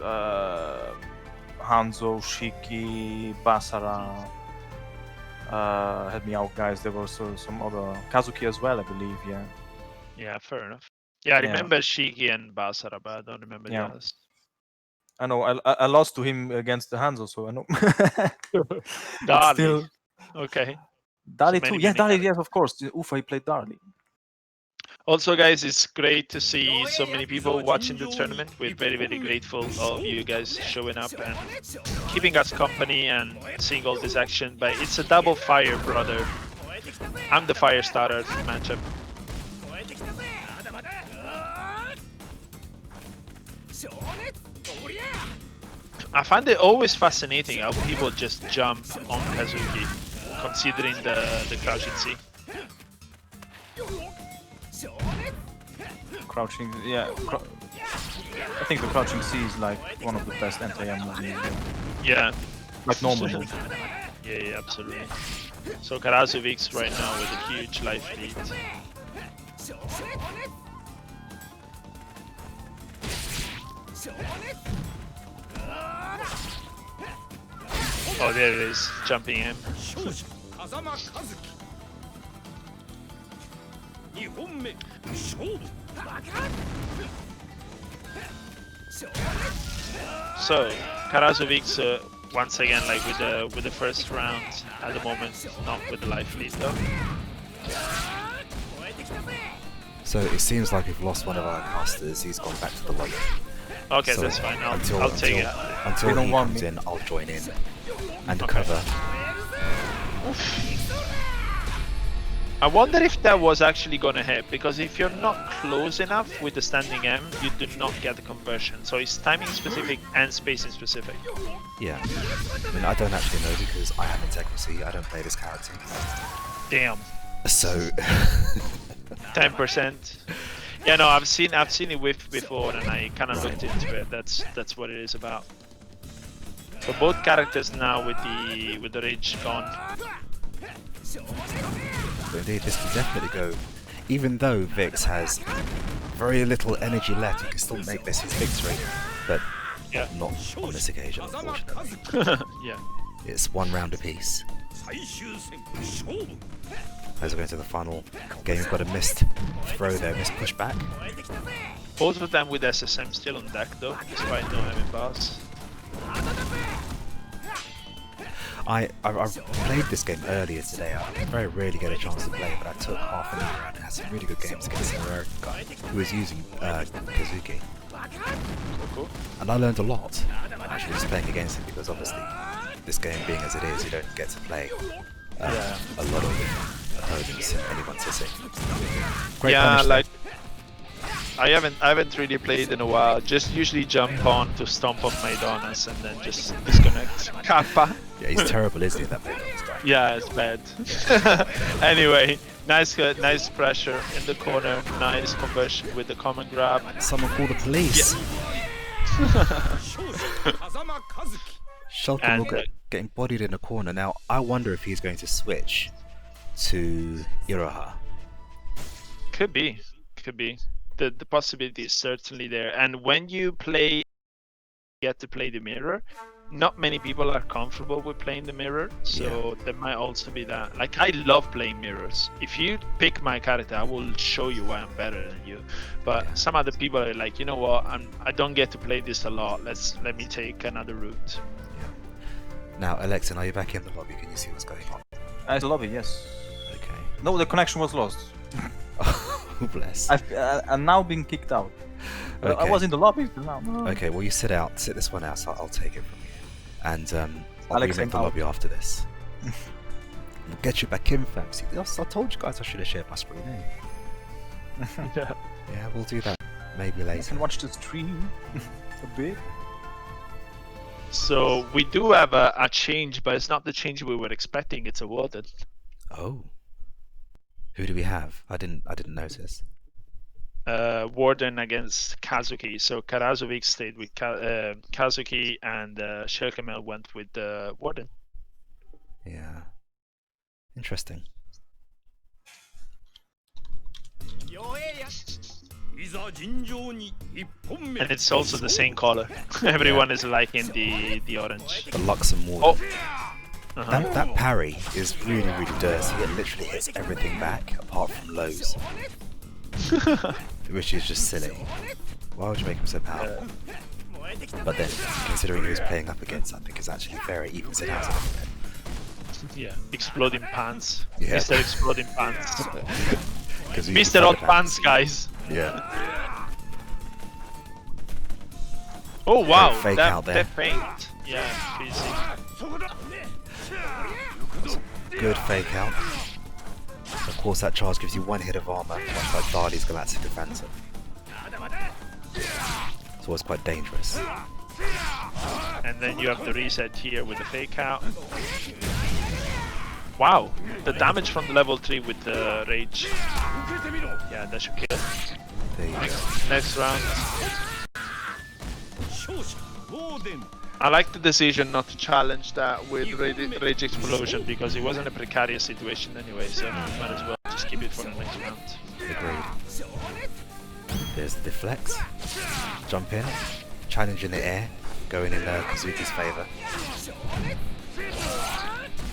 Hanzo, Shiki, Basara. Help me out, guys. There were some other Kazuki as well, I believe. Yeah.
Yeah, fair enough. Yeah, I remember Shiki and Basara, but I don't remember the others.
I know. I lost to him against the Hanzo, so I know.
Dali.
Still...
Okay.
Dali too. Yeah, Dali. Yes, of course. Ufa, he played Dali.
Also, guys, it's great to see so many people watching the tournament. We're very, very grateful of you guys showing up and keeping us company and seeing all this action. But it's a double fire, brother. I'm the fire starter matchup. I find it always fascinating how people just jump on Kazuki, considering the crouching C.
Crouching, yeah. I think the crouching C is like one of the best anti-air moves in the game.
Yeah.
Like normal moves.
Yeah, absolutely. So Karasovix right now with a huge life lead. Oh, there it is, jumping in. So Karasovix once again, like with the first round at the moment, not with the life lead though.
So it seems like we've lost one of our casters. He's gone back to the lobby.
Okay,
so
that's fine. I'll take it.
Until he comes in, I'll join in and cover.
I wonder if that was actually gonna hit, because if you're not close enough with the standing M, you do not get the conversion. So it's timing specific and spacing specific.
Yeah. I mean, I don't actually know because I have integrity. I don't play this character.
Damn.
So.
10%. Yeah, no, I've seen it whiff before, and I kind of looked into it. That's what it is about. So both characters now with the rage gone.
Indeed, this can definitely go. Even though Vix has very little energy left, he can still make this his victory, but not on this occasion, unfortunately.
Yeah.
It's 1 round apiece. As we go into the final game, we've got a missed throw there, missed pushback.
Both of them with SSM still on deck though, despite no having bars.
I played this game earlier today. I very rarely get a chance to play, but I took half an hour and had some really good games against an American guy who was using Kazuki.
Cool.
And I learned a lot actually just playing against him, because obviously this game being as it is, you don't get to play a lot of opponents in any one sitting. Great punish
like I haven't really played in a while. Just usually jump on to stomp on Maydonozlamu and then just disconnect. Kappa.
Yeah, he's terrible, isn't he, that Maydonozlamu guy?
Yeah, it's bad. Anyway, nice pressure in the corner. Nice conversion with the common grab.
Someone call the police. ShellKameil getting bodied in a corner. Now, I wonder if he's going to switch to Iroha.
Could be. The possibility is certainly there. And when you get to play the mirror, not many people are comfortable with playing the mirror, so there might also be that. Like, I love playing mirrors. If you pick my character, I will show you why I'm better than you. But some other people are like, you know what, I don't get to play this a lot. Let me take another route.
Now, Alexin, are you back in the lobby? Can you see what's going on?
It's the lobby, yes.
Okay.
No, the connection was lost.
Oh, bless.
I'm now being kicked out.
Okay.
I was in the lobby till now. No.
Okay, well, you sit this one out, so I'll take it from you. And I'll
Alex,
be in the lobby after this. We'll get you back in, fam. See, I told you guys I should have shared my screen, eh?
Yeah.
Yeah, we'll do that maybe later.
You can watch the stream a bit.
So we do have a change, but it's not the change we were expecting. It's a warden.
Oh. Who do we have? I didn't notice.
Warden against Kazuki. So Karazovic stayed with Kazuki, and ShellKameil went with the Warden.
Yeah. Interesting.
And it's also the same color. Everyone is liking the orange.
The Luxem Warden.
Oh.
That parry is really, really dirty. It literally hits everything back apart from lows. Which is just silly. Why would you make him so powerful? But then, considering who he's playing up against, I think it's actually fair. It evens it out a little bit.
Yeah, exploding pants.
Yeah.
Mr. Exploding Pants.
Mr.
Mr. Hot Pants, guys.
Yeah.
Oh wow,
fake out there.
that feint. Yeah, easy.
Good fake out. Of course, that charge gives you 1 hit of armor, much like Dali's Galactic Defensor. So it's quite dangerous.
And then you have the reset here with the fake out. Wow, the damage from the level 3 with the rage. Yeah, that should kill.
There you go.
Next round. I like the decision not to challenge that with Rage Explosion, because it wasn't a precarious situation anyway, so might as well just keep it for the next round.
Agreed. There's the deflex. Jump in. Challenge in the air. Going in Kazuki's favour.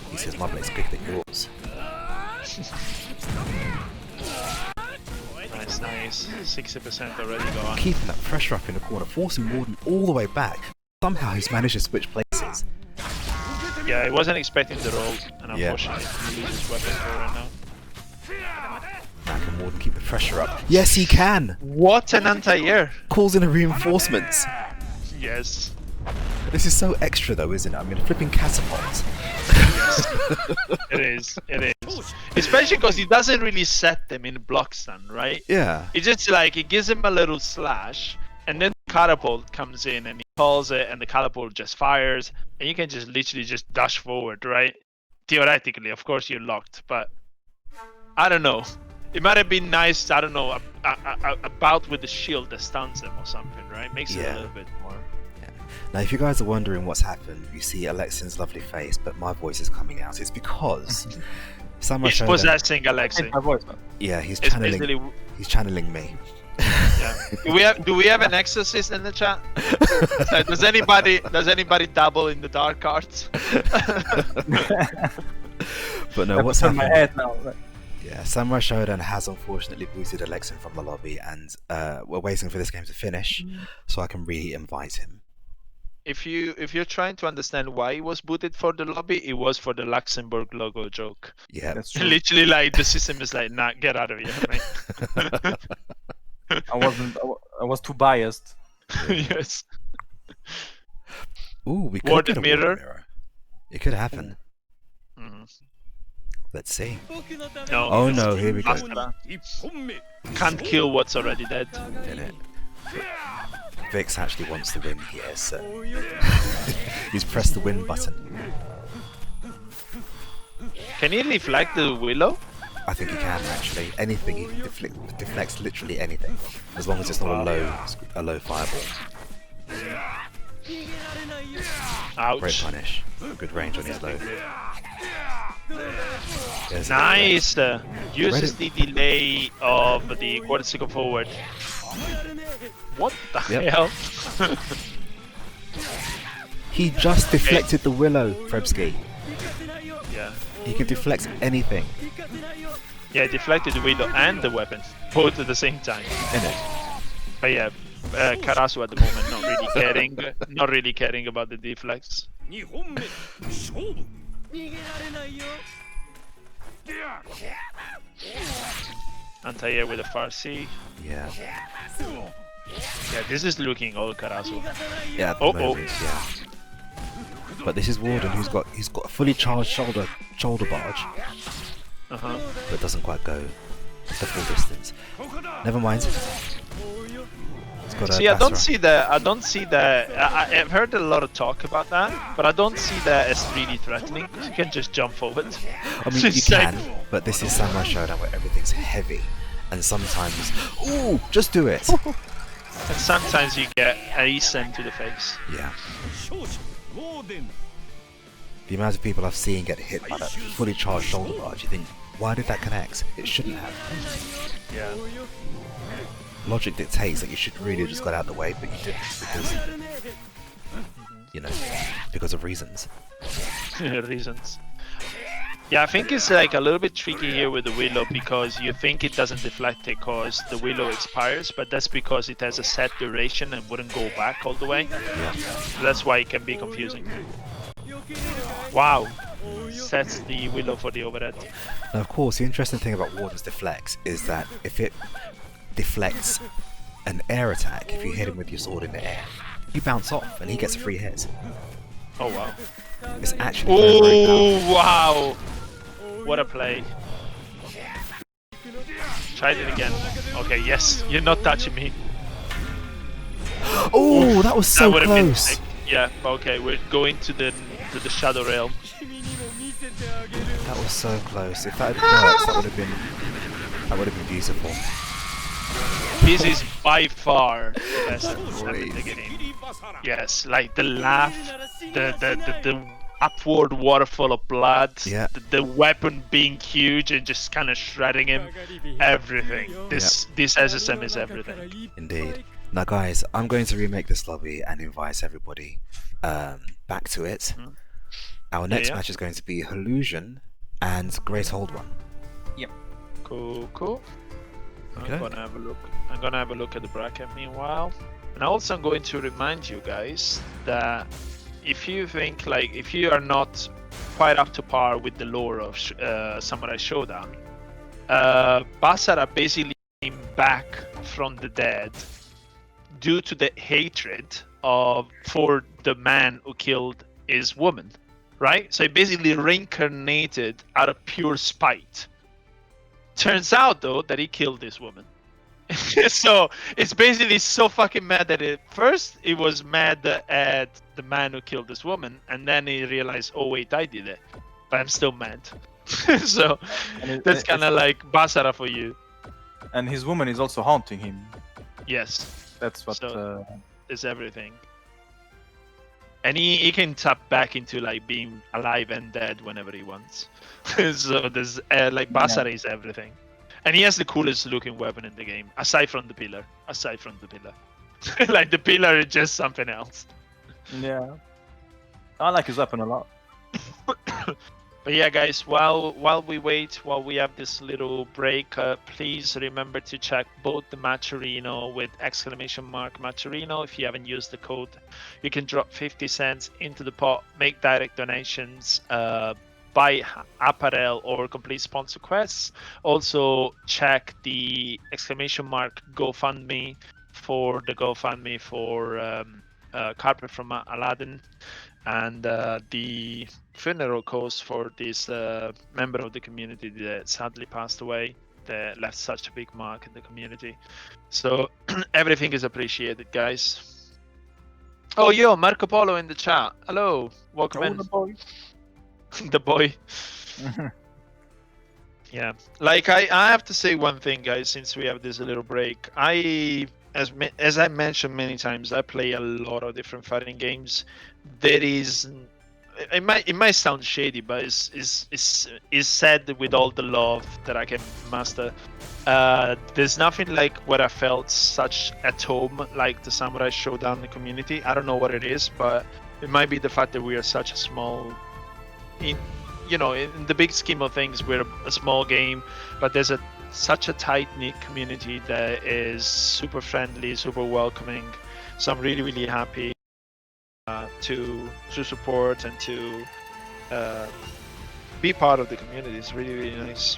He says, my blade's quicker than yours.
Nice. 60% already gone.
Keeping that pressure up in the corner, forcing Warden all the way back. Somehow he's managed to switch places.
Yeah, I wasn't expecting the roll, and unfortunately he loses weapon for right now.
Now can Warden keep the pressure up? Yes, he can!
What an anti-air!
Calls in a reinforcements.
Yes.
This is so extra though, isn't it? I mean, flipping catapults.
It is. Especially because he doesn't really set them in block stun, right?
Yeah.
It's just like, it gives him a little slash, and then the catapult comes in and he calls it, and the catapult just fires, and you can just literally just dash forward, right? Theoretically, of course you're locked, but I don't know. It might have been nice, I don't know, a bout with the shield that stuns them or something, right? Makes it a little bit more.
Now, if you guys are wondering what's happened, you see Alexin's lovely face, but my voice is coming out. It's because
He's possessing Alexin.
My voice.
Yeah, he's channeling me.
Yeah. Do we have an exorcist in the chat? So does anybody dabble in the dark arts?
But no,
I
what's
put on my
happened?
head now.
Yeah, Samurai Shodown has unfortunately booted Alexin from the lobby, and we're waiting for this game to finish so I can re-invite him.
If you're trying to understand why he was booted for the lobby, it was for the Luxembourg logo joke.
Yeah,
That's true.
Literally, like the system is like, nah, get out of here, mate.
I was too biased.
Yes.
ooh, we could
Warden
get a
mirror.
Warden mirror. It could happen.
Mm.
Let's see.
No.
Oh no, here we go.
Basta. Can't kill what's already dead.
In it. Vix actually wants to win here, so he's pressed the win button.
Can he reflect the willow?
I think he can actually. Anything, he deflects literally anything, as long as it's not a low fireball.
Ouch.
Great punish. Good range on his low. There's a
Nice. Uses
Ready.
the delay of the quarter second forward. What the
Yep.
hell?
He just deflected the willow, Frebsky.
Yeah.
He can deflect anything.
Yeah, deflected the window and the weapon, both at the same time.
In it.
But yeah, Karasu at the moment not really caring about the deflects. Anti-air with a Farsi.
Yeah.
Yeah, this is looking all Karasu.
Yeah. At the moment, yeah. But this is Warden, who's got a fully charged shoulder barge,
Uh-huh.
but doesn't quite go the full distance. Never mind. It's got a
See, I don't
Basra.
see that. I've heard a lot of talk about that, but I don't see that as really threatening. You can just jump forward.
I mean, you
It's like-
can, but this is Samurai Shodown where everything's heavy, and sometimes, ooh, just do it.
And sometimes you get a sent to the face.
Yeah. The amount of people I've seen get hit by that fully charged shoulder barge, you think, why did that connect? It shouldn't have.
Yeah.
Logic dictates that you should really just got out of the way, but you didn't because, because of reasons.
Reasons. Yeah, I think it's like a little bit tricky here with the willow because you think it doesn't deflect it because the willow expires, but that's because it has a set duration and wouldn't go back all the way.
Yeah.
So that's why it can be confusing. Wow. Sets the willow for the overhead.
Now, of course, the interesting thing about Warden's deflects is that if it deflects an air attack, if you hit him with your sword in the air, you bounce off and he gets a free hit.
Oh wow.
It's actually very, very powerful.
Oh wow. What a play. Try it again. Okay, yes, you're not touching me.
Oh, that was so
That would've been
close.
sick. Yeah, okay, we're going to the Shadow Realm.
That was so close. If that had worked, that would have been beautiful.
This is by far the best episode of the game. Yes, like the laugh, the upward waterfall of blood,
Yeah.
the weapon being huge and just kind of shredding him, everything. This SSM is everything.
Indeed. Now, guys, I'm going to remake this lobby and invite everybody back to it.
Mhm.
Our next
Yeah.
match is going to be Hollusion and GreatOldOne.
Cool.
Okay.
I'm gonna have a look at the bracket meanwhile. And also I'm going to remind you guys that if you think if you are not quite up to par with the lore of Samurai Shodown, Basara basically came back from the dead due to the hatred for the man who killed his woman, right? So he basically reincarnated out of pure spite. Turns out though that he killed this woman. So it's basically so fucking mad that first he was mad at the man who killed this woman, and then he realized, oh wait, I did it, but I'm still mad. So that's kind of like Basara for you.
And his woman is also haunting him.
Yes,
That's what.
So- it's everything. And he can tap back into being alive and dead whenever he wants. So there's Basara is everything. And he has the coolest looking weapon in the game, aside from the pillar. Like the pillar is just something else.
Yeah. I like his weapon a lot.
But yeah, guys, while we wait, while we have this little break, please remember to check both the Matcherino with !Matcherino. If you haven't used the code, you can drop 50 cents into the pot, make direct donations, buy apparel or complete sponsor quests. Also check the !GoFundMe for the GoFundMe for CarpetFromAladdin, and the funeral cost for this member of the community that sadly passed away, that left such a big mark in the community. So everything is appreciated, guys. Oh, yo, Marco Polo in the chat. Hello, welcome in.
The boy.
The boy. Yeah, like I have to say one thing, guys, since we have this little break. As I mentioned many times, I play a lot of different fighting games. There is, it might sound shady, but it's said with all the love that I can master. There's nothing like what I felt such at home like the Samurai Shodown community. I don't know what it is, but it might be the fact that we are such a small, in the big scheme of things, we're a small game, but there's such a tight-knit community that is super friendly, super welcoming. So I'm really, really happy to support and to be part of the community. It's really, really nice.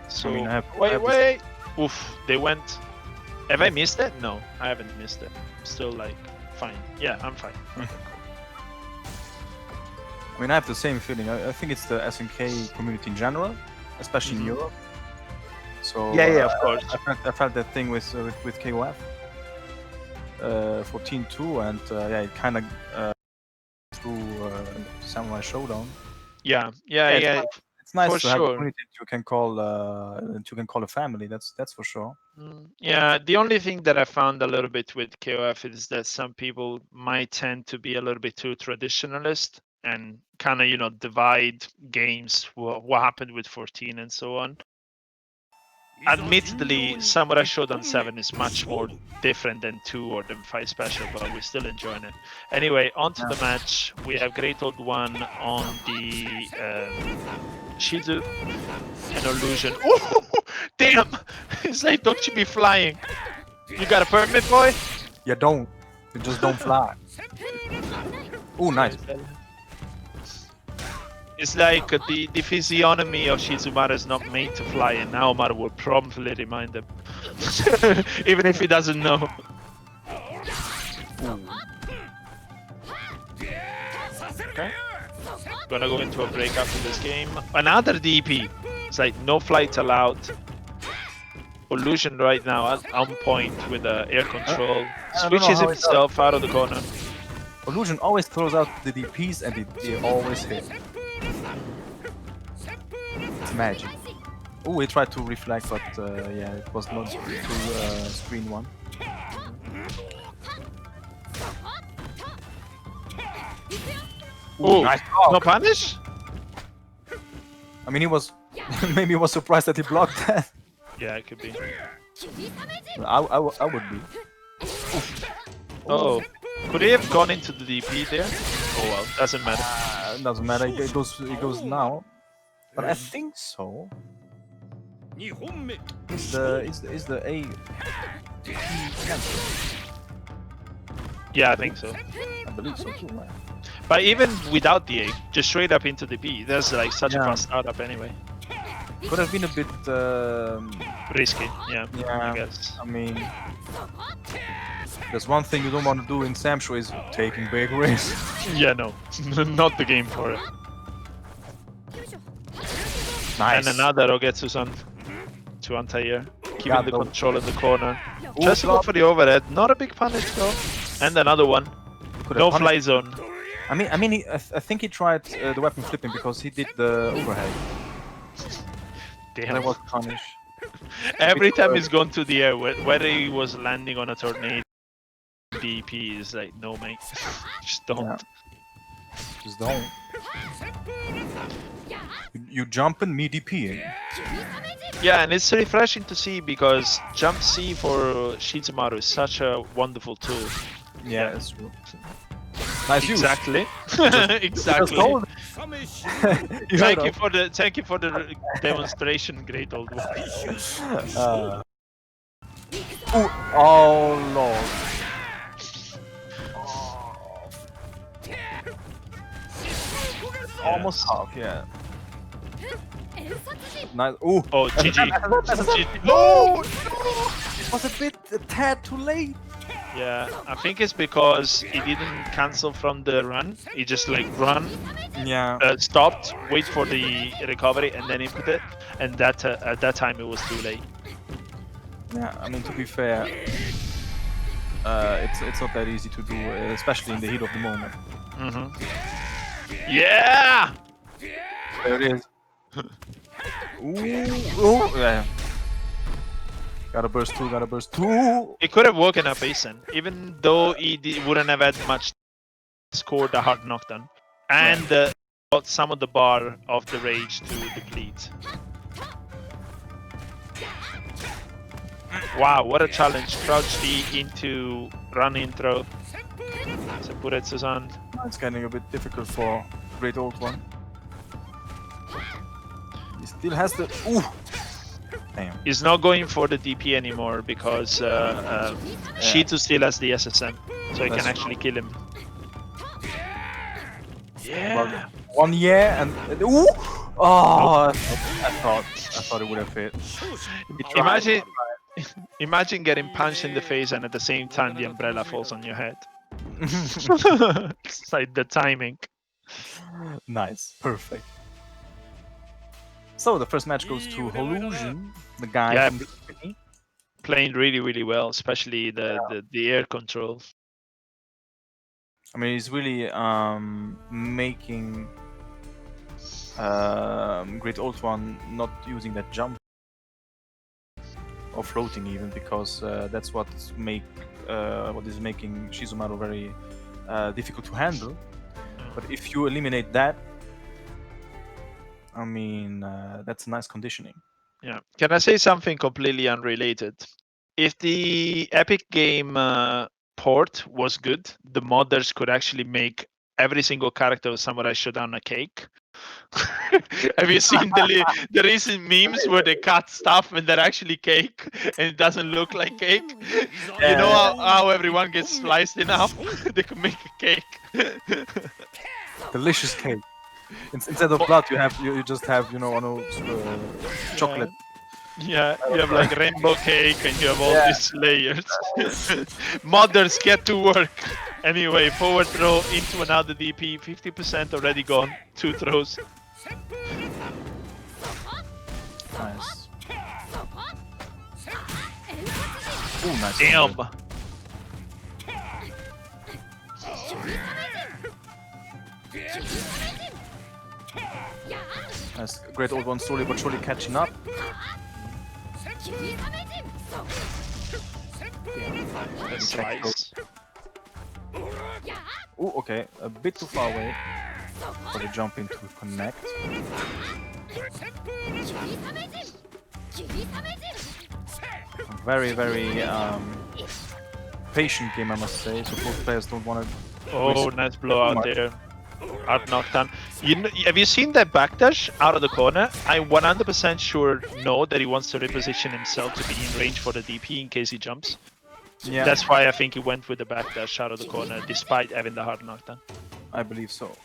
So
I mean,
wait. Oof, they went. Have I missed it? No, I haven't missed it. I'm still like fine. Yeah, I'm fine. Okay, cool.
I mean, I have the same feeling. I think it's the SNK community in general, especially in Europe. So
yeah, of course.
I felt that thing with KOF for Team 2, and yeah, it kind of through Samurai Shodown.
Yeah.
It's nice
for
to have a
sure.
community you can call a family. That's for sure.
Yeah, the only thing that I found a little bit with KOF is that some people might tend to be a little bit too traditionalist and kind of divide games, what happened with 14 and so on. Admittedly, Samurai Shodown 7 is much more different than 2 or than 5 Special, but we're still enjoying it. Anyway, on to the match. We have GreatOldOne on the Shizu and Hollusion. Oh, damn! It's like, don't you be flying. You got a permit, boy?
You don't. You just don't fly. Oh, nice.
It's like the physiognomy of Shizumara is not made to fly, and Naomaru will promptly remind him. Even if he doesn't know. Okay. Gonna go into a break after this game. Another DP. It's like no flights allowed. Hollusion right now on point with air control. Switches himself out of the corner.
Hollusion always throws out the DPs and they always hit. It's magic. Oh, he tried to reflect, but yeah, it was not to screen one.
Oh,
nice.
No punish?
I mean, he was maybe he was surprised that he blocked that.
Yeah, it could be.
I would be.
Oh, could he have gone into the DP there? Oh well, doesn't matter.
Doesn't matter. It goes now. But I think so. Is the A?
Yeah, I think so.
I believe so too, man.
But even without the A, just straight up into the B, there's like such a fast startup anyway.
Could have been a bit
risky, yeah, I guess.
I mean, there's one thing you don't want to do in Samsho is taking big risks.
Yeah, no, not the game for it.
Nice.
And another Ogetsu-san to anti-air, keeping the control in the corner. Just go for the overhead, not a big punish though. And another one. No fly zone.
I mean, I think he tried the weapon flipping because he did the overhead.
Damn.
That was punish.
Every time he's gone to the air, whether he was landing on a tornado, DP is like, no mate, just don't.
Yeah. Just don't. You jumping, me DPing.
Yeah, and it's refreshing to see because Jump C for Shizumaru is such a wonderful tool.
Yeah, that's true. Nice use.
Exactly.
Just
Exactly.
gold.
Thank you for the demonstration, great old one.
Oh lord. Almost half, yeah. Nice. Ooh.
Oh, GG.
No! It was a tad too late.
Yeah, I think it's because he didn't cancel from the run. He just like run,
Yeah.
stopped, wait for the recovery, and then input it. And that at that time it was too late.
Yeah, I mean, to be fair, it's not that easy to do, especially in the heat of the moment.
Yeah!
There it is. Ooh, yeah. Gotta burst two.
He could have woken up Asen, even though he wouldn't have had much scored the hard knockdown. And got some of the bar of the rage to deplete. Wow, what a challenge. Crouch D into run intro. Sepuretsu-san.
It's getting a bit difficult for GreatOldOne. He still has the. Ooh! Damn.
He's not going for the DP anymore because Shizu still has the SSM, so he can actually kill him. Yeah.
One year and ooh! Oh, I thought it would have fit.
Imagine getting punched in the face and at the same time the umbrella falls on your head. It's like the timing.
Nice, perfect. So the first match goes to Hollusion, the guy
Yeah,
from the company.
Playing really well, especially the air control.
I mean, he's really making GreatOldOne not using that jump or floating even, because that's what is making Shizumaru very difficult to handle. But if you eliminate that, I mean, that's nice conditioning.
Yeah. Can I say something completely unrelated? If the Epic game port was good, the modders could actually make every single character of Samurai Shodown a cake. Have you seen the recent memes where they cut stuff and they're actually cake and it doesn't look like cake? You know how everyone gets sliced in half? They could make a cake.
Delicious cake. Instead of blood, you just have, you know, chocolate.
Yeah, you have like rainbow cake and you have all these layers. Modders, get to work. Anyway, forward throw into another DP, 50% already gone, 2 throws.
Nice. Ooh, nice.
Damn.
Nice. GreatOldOne slowly but surely catching up.
That's nice.
Ooh, okay, a bit too far away for the jump in to connect. A very patient game, I must say, so both players don't want to...
Oh, nice blowout there. Hard knockdown. Have you seen that backdash out of the corner? I'm 100% sure that he wants to reposition himself to be in range for the DP in case he jumps.
Yeah,
that's why I think he went with the backdash out of the corner, despite having the hard knockdown.
I believe so.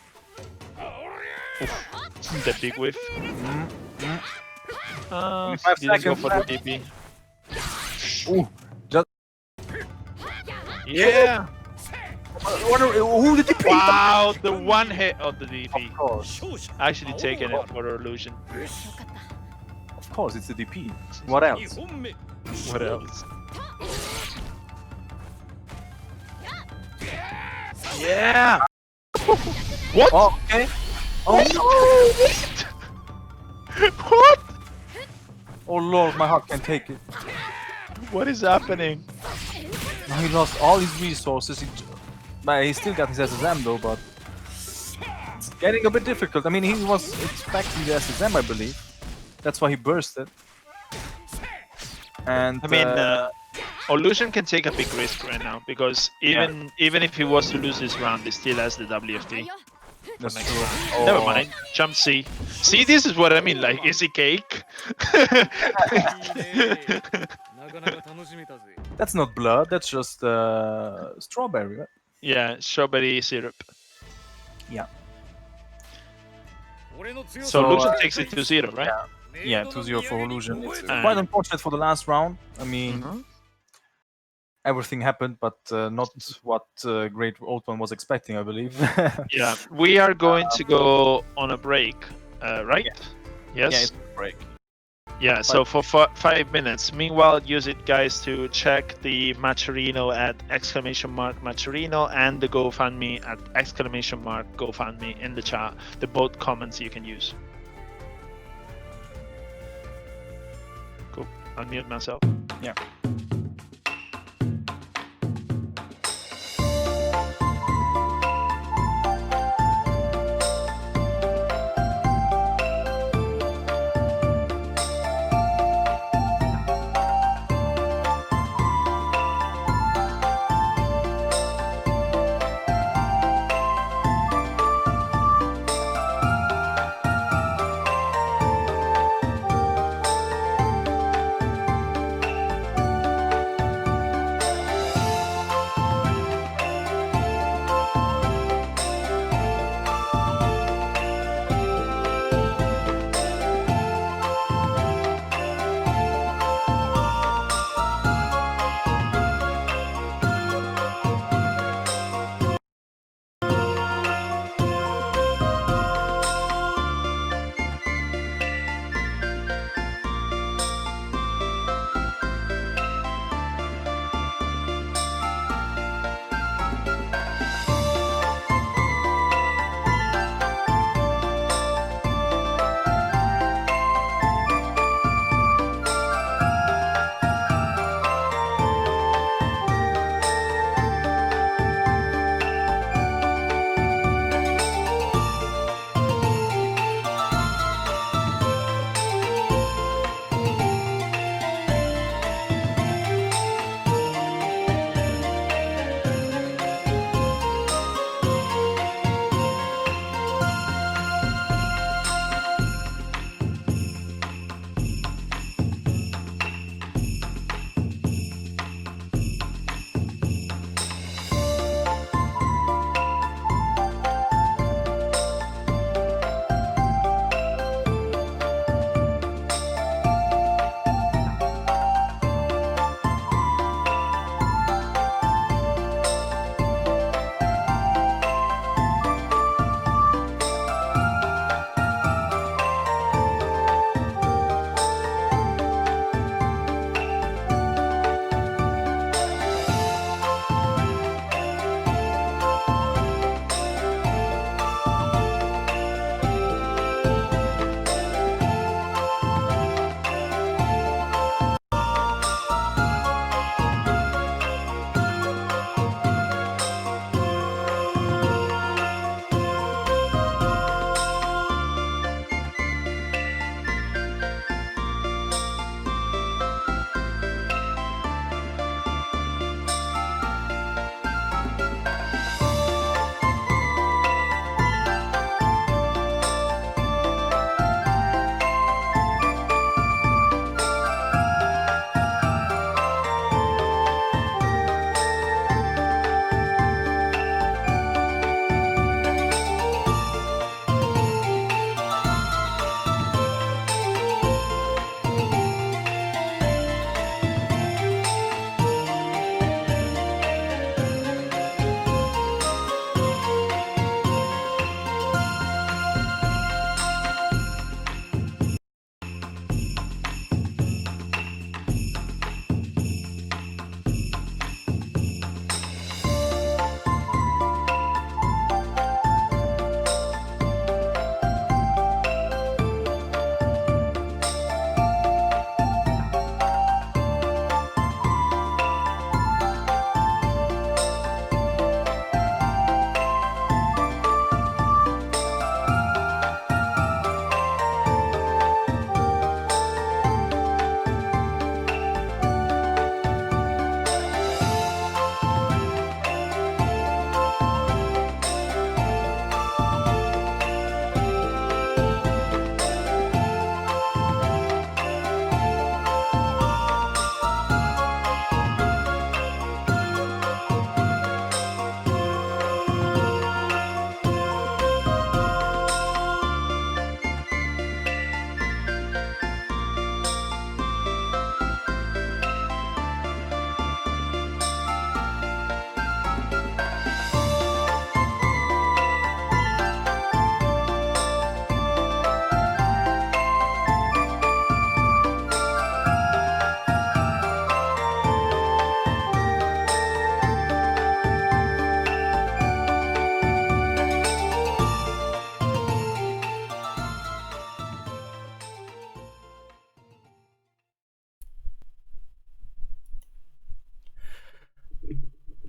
Oof. The big whiff.
Five
didn't go
seconds
for the DP.
Ooh, just...
Yeah!
Ooh, the DP!
Wow, the one hit of the DP.
Of course.
Actually taking it for Hollusion.
Of course, it's the DP. What else?
What else? Yeah! What?
Oh, okay. Oh
no! What?
Oh lord, my heart can't take it.
What is happening?
Now he lost all his resources. He still got his SSM though, but getting a bit difficult. I mean, he was expecting the SSM, I believe. That's why he bursted. And
I mean, Hollusion can take a big risk right now because even if he was to lose this round, he still has the WFT.
that's
next
true.
round.
Oh.
Never mind. Jump C. See, this is what I mean. Like, is he cake?
That's not blood. That's just strawberry, right?
Yeah, strawberry syrup.
Yeah.
So Hollusion takes it to 0, right?
Yeah, 2-0 for Hollusion. It's
And-
quite unfortunate for the last round. I mean,
Mhm.
everything happened, but not what GreatOldOne was expecting, I believe.
Yeah, we are going to go on a break, right? Yes.
Yeah, it's a break.
Yeah, so for 5 minutes. Meanwhile, use it, guys, to check the Maturino at !Maturino and the GoFundMe at !GoFundMe in the chat. The both comments you can use. Cool. Unmute myself.
Yeah.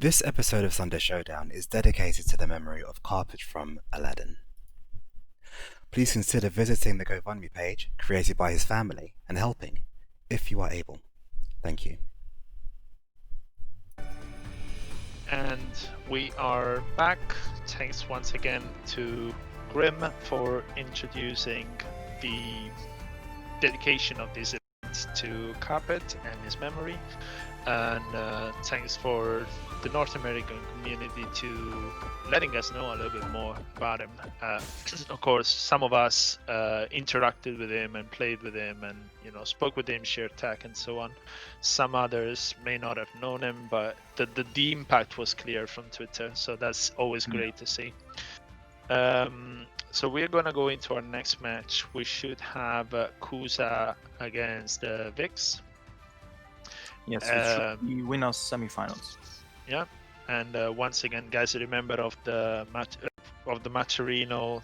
This episode of Sunday Showdown is dedicated to the memory of CarpetFromAladdin. Please consider visiting the GoFundMe page created by his family and helping, if you are able. Thank you.
And we are back. Thanks once again to Grim for introducing the dedication of this event to Carpet and his memory. And thanks for the North American community to letting us know a little bit more about him. Of course, some of us interacted with him and played with him and spoke with him, shared tech and so on. Some others may not have known him, but the impact was clear from Twitter, so that's always great to see. So we're gonna go into our next match. We should have Kusa against Vix.
Yes, it should be winners semifinals.
Yeah, and once again, guys, remember of the Matcherino.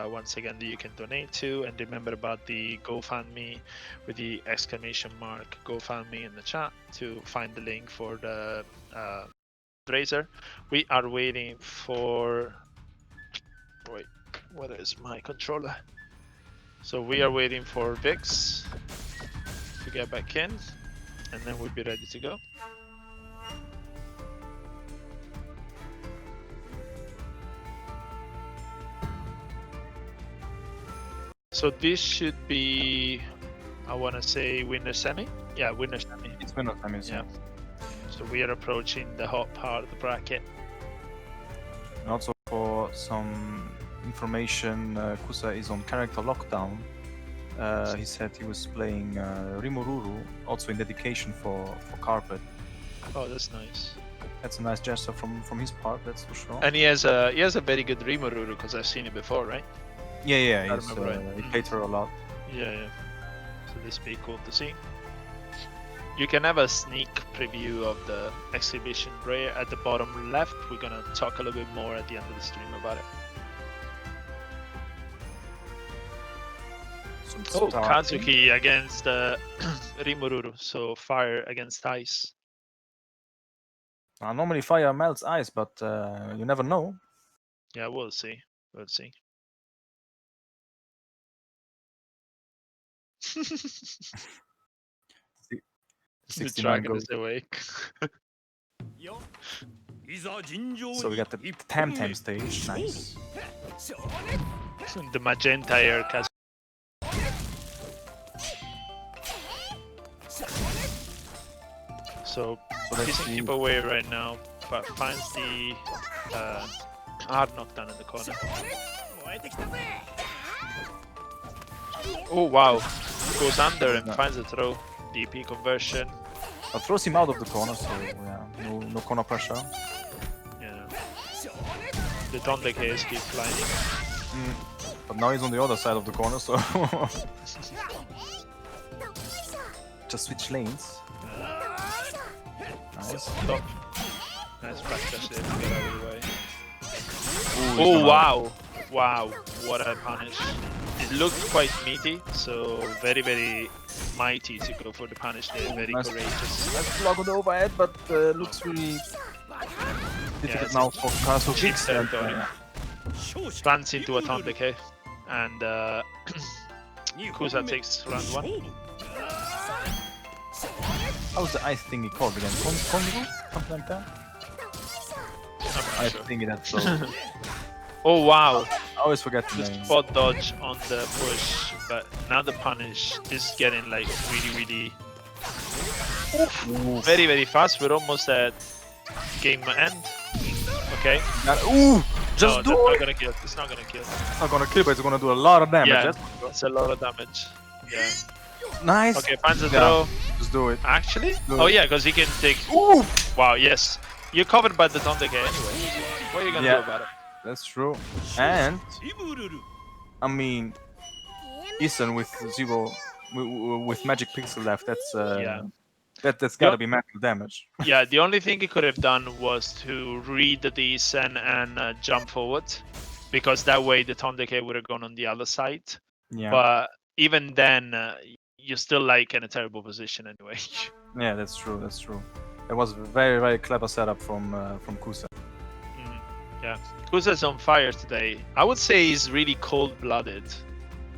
Once again, that you can donate to, and remember about the GoFundMe with the exclamation mark GoFundMe in the chat to find the link for the Razor. We are waiting for. Wait, where is my controller? So we are waiting for Vix to get back in, and then we'll be ready to go. So this should be, I want to say, winner semi. Yeah, winner semi.
It's winner semis, yeah.
So we are approaching the hot part of the bracket.
And also for some information, Kusa is on character lockdown. He said he was playing Rimururu, also in dedication for Carpet.
Oh, that's nice.
That's a nice gesture from his part, that's for sure.
And he has a very good Rimururu because I've seen it before, right?
Yeah,
I remember right.
He played her a lot.
Yeah. So this will be cool to see. You can have a sneak preview of the exhibition rare at the bottom left. We're gonna talk a little bit more at the end of the stream about it. Oh, Kazuki against Rimururu, so fire against ice.
Normally fire melts ice, but you never know.
Yeah, we'll see. We'll see. The dragon is awake.
So we got the Tam stage, nice.
The magenta air Kazuki. So he's in giveaway right now, but finds the hard knockdown in the corner. Oh wow, goes under and finds a throw. DP conversion.
But throws him out of the corner, so yeah, no corner pressure.
Yeah. The TONDEKE keep flying.
But now he's on the other side of the corner, so just switch lanes. Nice.
Top. Nice backdash there to get out of the way. Oh wow! Wow, what a punish. It looked quite meaty, so very mighty to go for the punish there, very courageous.
Nice block on the overhead, but looks really difficult now for Kazuki.
Runs into a TONDEKE, and Kusa takes round 1.
How's the ice thingy called again? Kongu? Something like that? Ice thingy that's
Oh wow!
I always forget the
Just
name.
spot dodge on the push, but now the punish is getting like really very fast. We're almost at game end. Okay.
Just do
that's
it!
not gonna kill. It's not gonna kill.
It's not gonna kill, but it's gonna do a lot of damage.
Yeah, it's a lot of damage. Yeah.
Nice.
Okay, finds a throw.
Just do it.
Actually?
Do
Oh
it.
yeah, because he can take.
Ooh!
Wow, yes. You're covered by the TONDEKE anyway. What are you gonna do about it?
That's true. And I mean, Ethan with with magic pixel left. That's that's gotta be massive damage.
Yeah, the only thing he could have done was to read the Sen and jump forward, because that way the TONDEKE would have gone on the other side.
Yeah.
But even then, you're still like in a terrible position anyway.
Yeah, that's true. That's true. It was very, very clever setup from Kusa.
Yeah, Kusa's on fire today. I would say he's really cold-blooded.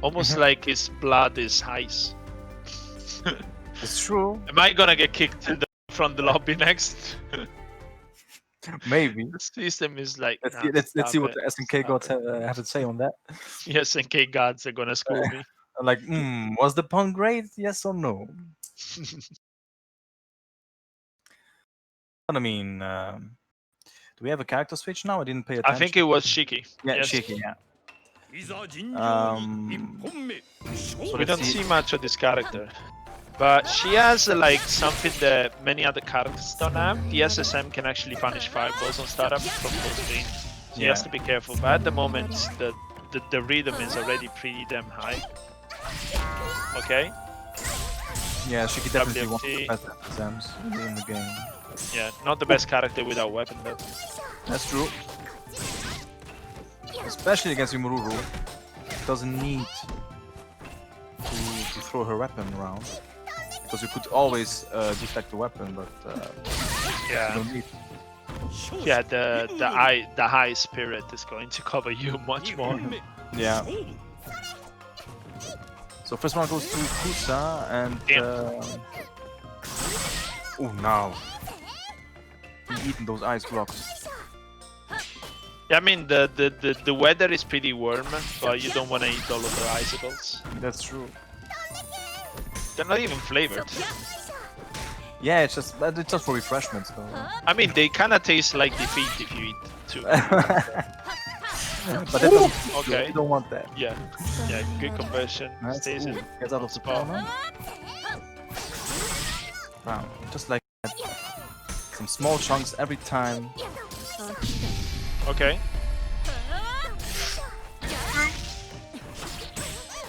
Almost like his blood is ice.
It's true.
Am I gonna get kicked from the lobby next?
Maybe.
The system is like.
Let's see what the SNK gods have to say on that.
The SNK gods are gonna school me.
Like, was the pun great? Yes or no? I mean, do we have a character switch now? I didn't pay attention.
I think it was Shiki.
Yeah,
yes.
Shiki. Yeah.
So we don't see much of this character, but she has like something that many other characters don't have. The SSM can actually punish fireballs on startup from full screen. So he has to be careful. But at the moment, the rhythm is already pretty damn high. Okay.
Yeah, Shiki definitely
WFT.
wants the best exams in the game.
Yeah, not the best character without weapon though.
That's true. Especially against Rimuru, doesn't need to throw her weapon around, because you could always deflect the weapon, but
yeah,
you don't need.
Yeah, the high spirit is going to cover you much more.
Yeah. So first one goes to Kusa and oh now he's eating those ice blocks.
Yeah, I mean the weather is pretty warm, but you don't want to eat all of the icicles.
That's true.
They're not even flavored.
Yeah, it's just for refreshments though.
I mean, they kind of taste like defeat if you eat too.
But that doesn't,
okay.
You don't want that.
Yeah, yeah, good conversion.
Nice.
Stays in.
Gets out of the corner. Wow, just like that. Some small chunks every time.
Okay.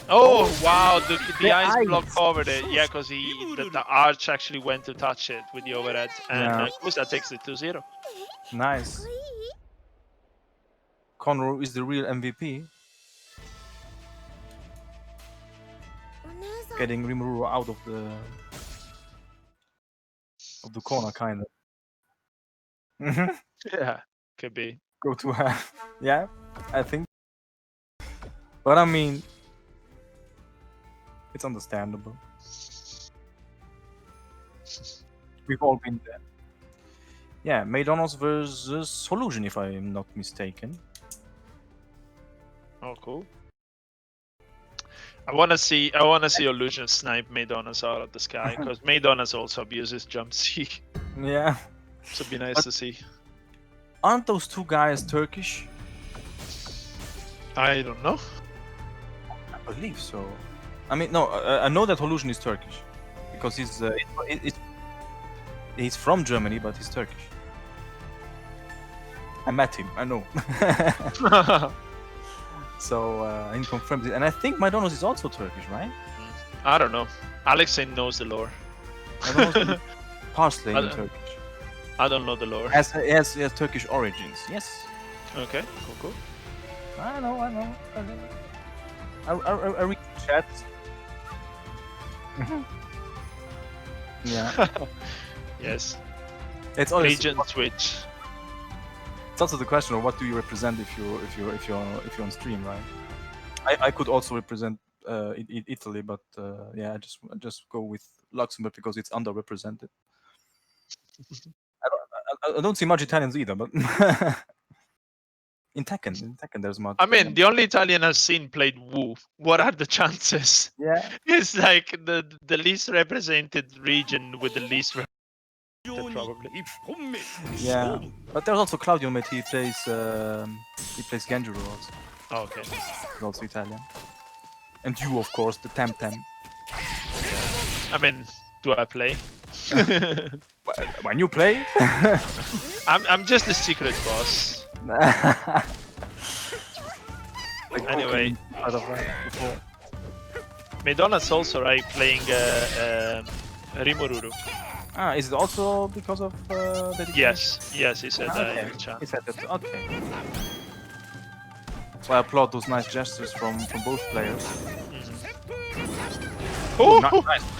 Oh wow, the ice block covered it. Yeah, because the arch actually went to touch it with the overhead, and Kusa takes it 2-0.
Nice. Conroe is the real MVP. Getting Rimuru out of the corner, kind of.
Yeah, could be.
Go to her. Yeah, I think. But I mean, it's understandable. We've all been there. Yeah, Maydonozlamu versus Hollusion, if I'm not mistaken.
Oh, cool. I wanna see Hollusion snipe Maydonozlamu out of the sky, because Maydonozlamu also abuses jump C.
Yeah.
So it'd be nice to see.
Aren't those two guys Turkish?
I don't know.
I believe so. I mean, no, I know that Hollusion is Turkish, because he's from Germany, but he's Turkish. I met him, I know. So I confirmed it, and I think Maydonozlamu is also Turkish, right?
I don't know. Alexei knows the lore.
Partially in Turkish.
I don't know the lore.
He has Turkish origins. Yes.
Okay. Cool.
I know. I read chat. Yeah.
Yes.
It's always
Agent Switch.
It's also the question of what do you represent if you're on stream, right? I could also represent Italy, but yeah, I just go with Luxembourg because it's underrepresented. I don't see much Italians either, but in Tekken there's much.
I mean, the only Italian I've seen played Wu. What are the chances?
Yeah.
It's like the least represented region with the least represented, probably.
Yeah, but there's also Claudio Met. He plays Genjuro also.
Oh, okay.
He's also Italian. And you, of course, the Temtem.
I mean, do I play?
When you play?
I'm just the secret boss. Anyway, Maydonozlamu's also right playing Rimuru.
Ah, is it also because of dedication?
Yes, he said that in the chat.
He said that. Okay. So I applaud those nice gestures from both players.
Oh,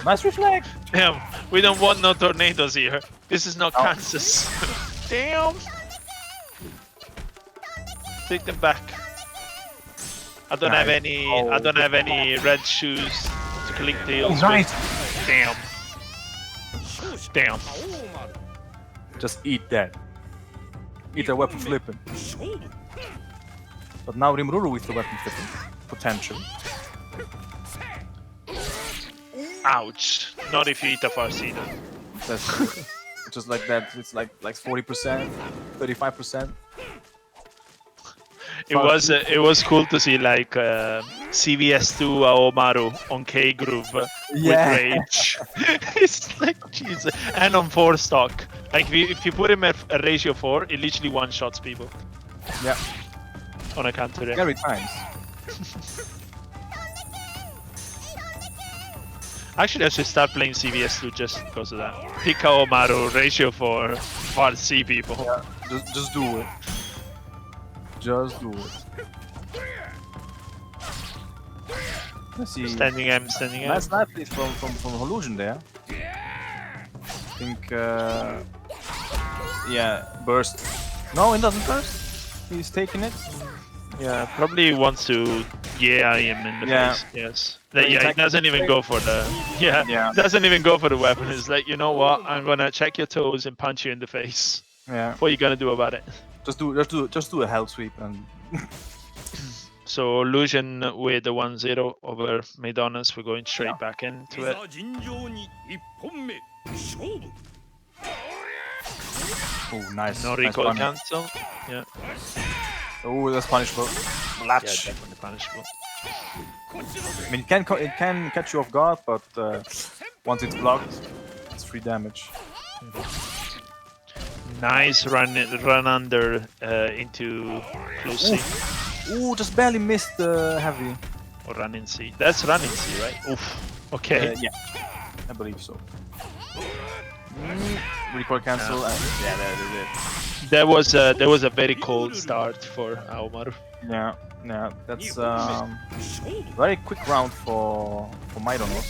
nice reflect.
Damn, we don't want no tornadoes here. This is not
Oh.
Kansas. Damn. Take them back. I don't have
Nice.
any.
Oh.
I don't have any red shoes to collect
Oh,
tails
nice.
with. Damn. Damn.
Just eat that. Eat a weapon flipping. But now Rimuru with the weapon flipping potential.
Ouch. Not if you eat a Farseed.
That's just like that. It's like 40%, 35%.
It was cool to see like CVS2 Aomaru on K Groove
Yeah.
with rage. It's like Jesus, and on 4 stock. Like if you put him at a ratio 4, it literally one shots people
Yeah.
on a counter.
Scary times.
Actually, I should start playing CVS2 just because of that. Pick Aomaru ratio 4, Farsi people.
Yeah. Just do it. Just do it. Let's see.
Standing M, standing M.
Nice knife is from Hollusion there. I think. Yeah, burst. No, it doesn't burst. He's taking it.
Yeah, probably wants to him in the
Yeah.
face. Yes.
But
Yeah, he
exactly-
doesn't even go for the
Yeah.
doesn't even go for the weapon. It's like, you know what? I'm gonna check your toes and punch you in the face.
Yeah.
What are you gonna do about it?
Just do a hell sweep and.
So Illusion with the 1-0 over Maydonozlamu. We're going straight back into it.
尋常に1本目勝負
Oh, nice.
No
nice
recoil
punish.
cancel. Yeah,
Oh, that's punishable.
yeah,
Latch.
definitely punishable.
I mean, it can catch you off guard, but once it's blocked, it's free damage.
Nice run under into close C
Ooh, just barely missed the heavy.
or run in C. That's run in C, right? Oof. Okay.
Yeah, I believe so. Recoil cancel. Yeah, that is it.
There was a very cold start for Aomaru.
Yeah, that's very quick round for Maydonozlamu.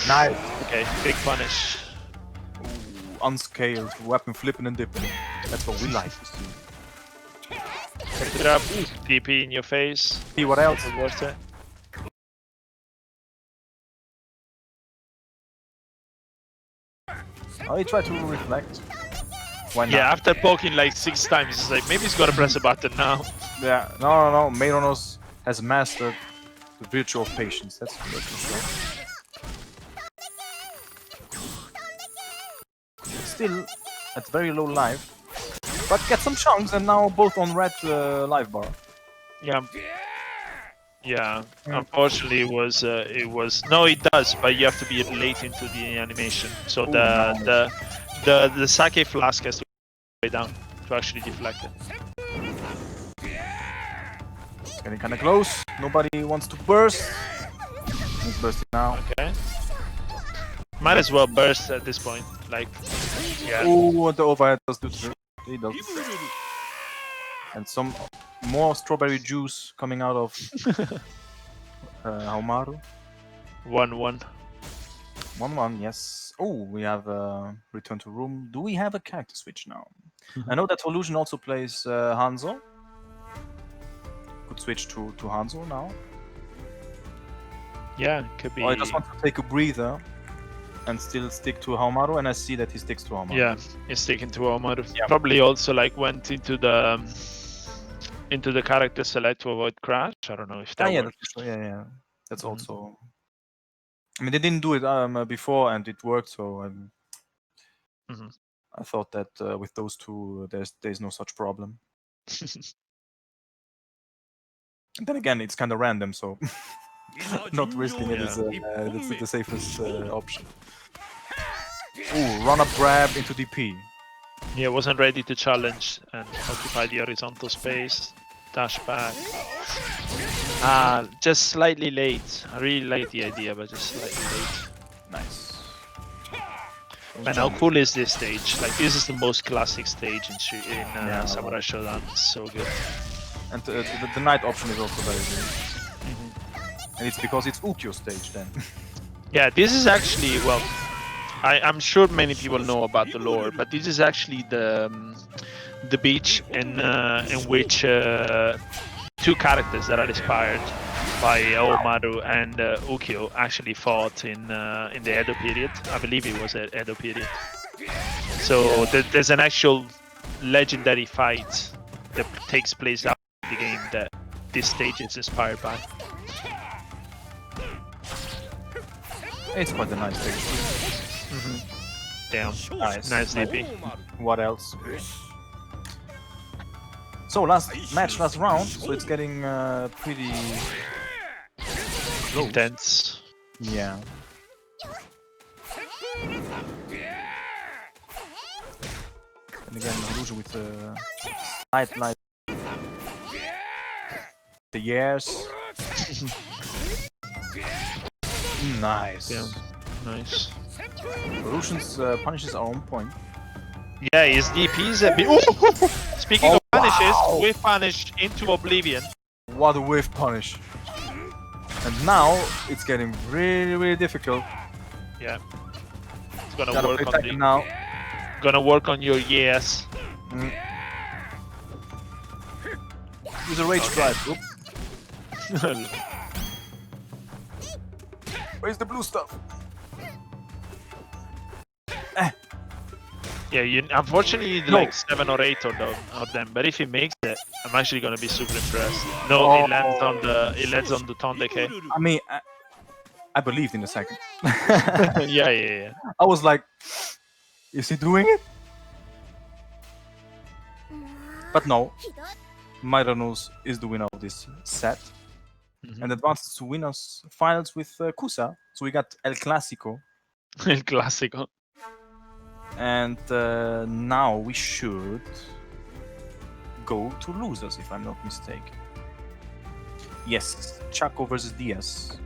Nice.
Okay, big punish.
Unscaled, weapon flipping and dipping. That's what we like to see.
Pick it up. TP in your face.
See what else?
It's worth it.
Oh, he tried to reflect. Why not?
Yeah, after poking like 6 times, it's like maybe he's gotta press a button now.
Yeah, no. Maydonozlamu has mastered the virtue of patience. That's for sure. Still at very low life, but get some chunks and now both on red life bar.
Yeah. Yeah. Unfortunately, it was. No, it does, but you have to be late into the animation. So the sake flask has to go way down to actually deflect it.
It's getting kind of close. Nobody wants to burst. He's bursting now.
Okay. Might as well burst at this point. Like, yeah.
Oh, the overhead does do the he does. And some more strawberry juice coming out of Aomaru.
1-1.
1-1, yes. Oh, we have return to room. Do we have a character switch now? I know that Hollusion also plays Hanzo. Could switch to Hanzo now.
Yeah, could be.
Or I just want to take a breather and still stick to Aomaru, and I see that he sticks to Aomaru.
Yeah, he's sticking to Aomaru.
Yeah.
Probably also like went into the character select to avoid crash. I don't know if that
yeah,
works.
that's for sure. Yeah. That's
Mhm.
also. I mean, they didn't do it before, and it worked. So
Mhm.
I thought that with those two, there's no such problem. And then again, it's kind of random, so not risking it is the safest option. Ooh, run up grab into DP.
Yeah, wasn't ready to challenge and occupy the horizontal space. Dash back. Just slightly late. I really like the idea, but just slightly late.
Nice.
Man, how cool is this stage? Like, this is the most classic stage in
Yeah,
Samurai Shodown. It's so good.
And the night option is also very good. And it's because it's Ukyo stage then.
Yeah, this is actually, well, I'm sure many people know about the lore, but this is actually the beach in which two characters that are inspired by Omaru and Ukyo actually fought in the Edo period. I believe it was the Edo period. So there's an actual legendary fight that takes place after the game that this stage is inspired by.
It's quite a nice picture.
Damn,
Nice.
nice DP.
What else? So last round. So it's getting pretty close.
Intense.
Yeah. And again, Hollusion with the light. The years. Nice.
Yeah, nice.
Hollusion's punishes are on point.
Yeah, his DP is a bit. Ooh! Speaking of punishes,
wow.
we punished into oblivion.
What a whiff punish. And now it's getting really difficult.
Yeah, it's gonna
Gotta
work
play
on
Tchako
the.
now.
Gonna work on your yes.
Use a rage drive. Oops. Where's the blue stuff?
Yeah, unfortunately you need
No.
like 7 or 8 of them. But if he makes it, I'm actually gonna be super impressed. No, it lands on the TONDEKE.
I mean, I believed in a second.
yeah.
I was like, is he doing it? But no, Maydonozlamu is the winner of this set and advances to winners finals with Kusa. So we got El Clásico.
El Clásico.
And now we should go to losers, if I'm not mistaken. Yes, Tchako versus Dyas.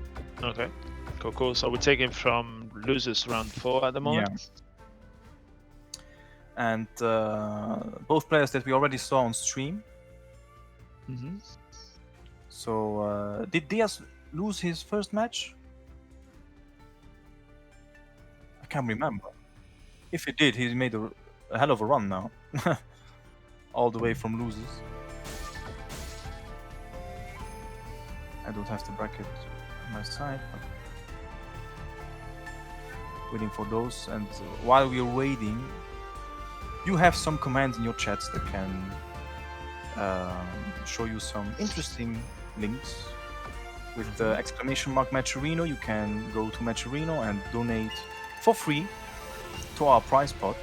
Okay, cool. So we're taking from losers round 4 at the moment.
And both players that we already saw on stream. So did Dyas lose his first match? I can't remember. If he did, he made a hell of a run now. All the way from losers. I don't have the bracket on my side, but waiting for those. And while we're waiting, you have some commands in your chats that can show you some interesting links. With the exclamation mark Matcherino, you can go to Matcherino and donate for free to our prize pot.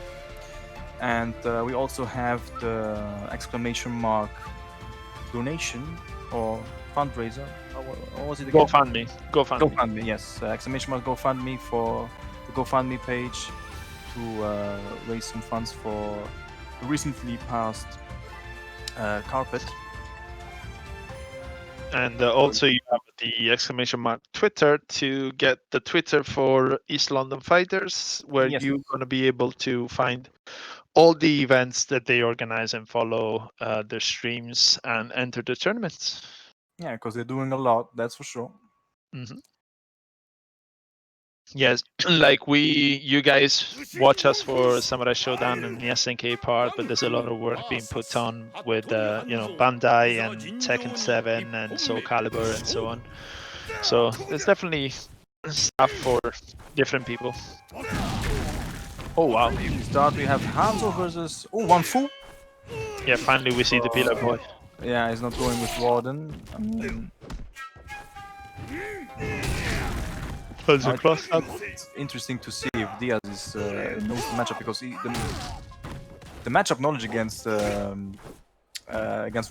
And we also have the exclamation mark donation or fundraiser. What was it again? GoFundMe, yes. Exclamation mark GoFundMe for the GoFundMe page to raise some funds for the recently passed carpet.
And also you have the exclamation mark Twitter to get the Twitter for East London Fighters, where you're going to be able to find all the events that they organize and follow their streams and enter the tournaments.
Yeah, because they're doing a lot, that's for sure.
Yes, like you guys watch us for Samurai Shodown and the SNK part, but there's a lot of work being put on with Bandai and Tekken 7 and Soul Calibur and so on. So there's definitely stuff for different people.
Oh wow! We start. We have Hanzo versus One Fu.
Yeah, finally we see the Pillar Boy.
Yeah, he's not going with Warden. I mean, it's interesting to see if Dyas is knows the matchup, because the matchup knowledge against One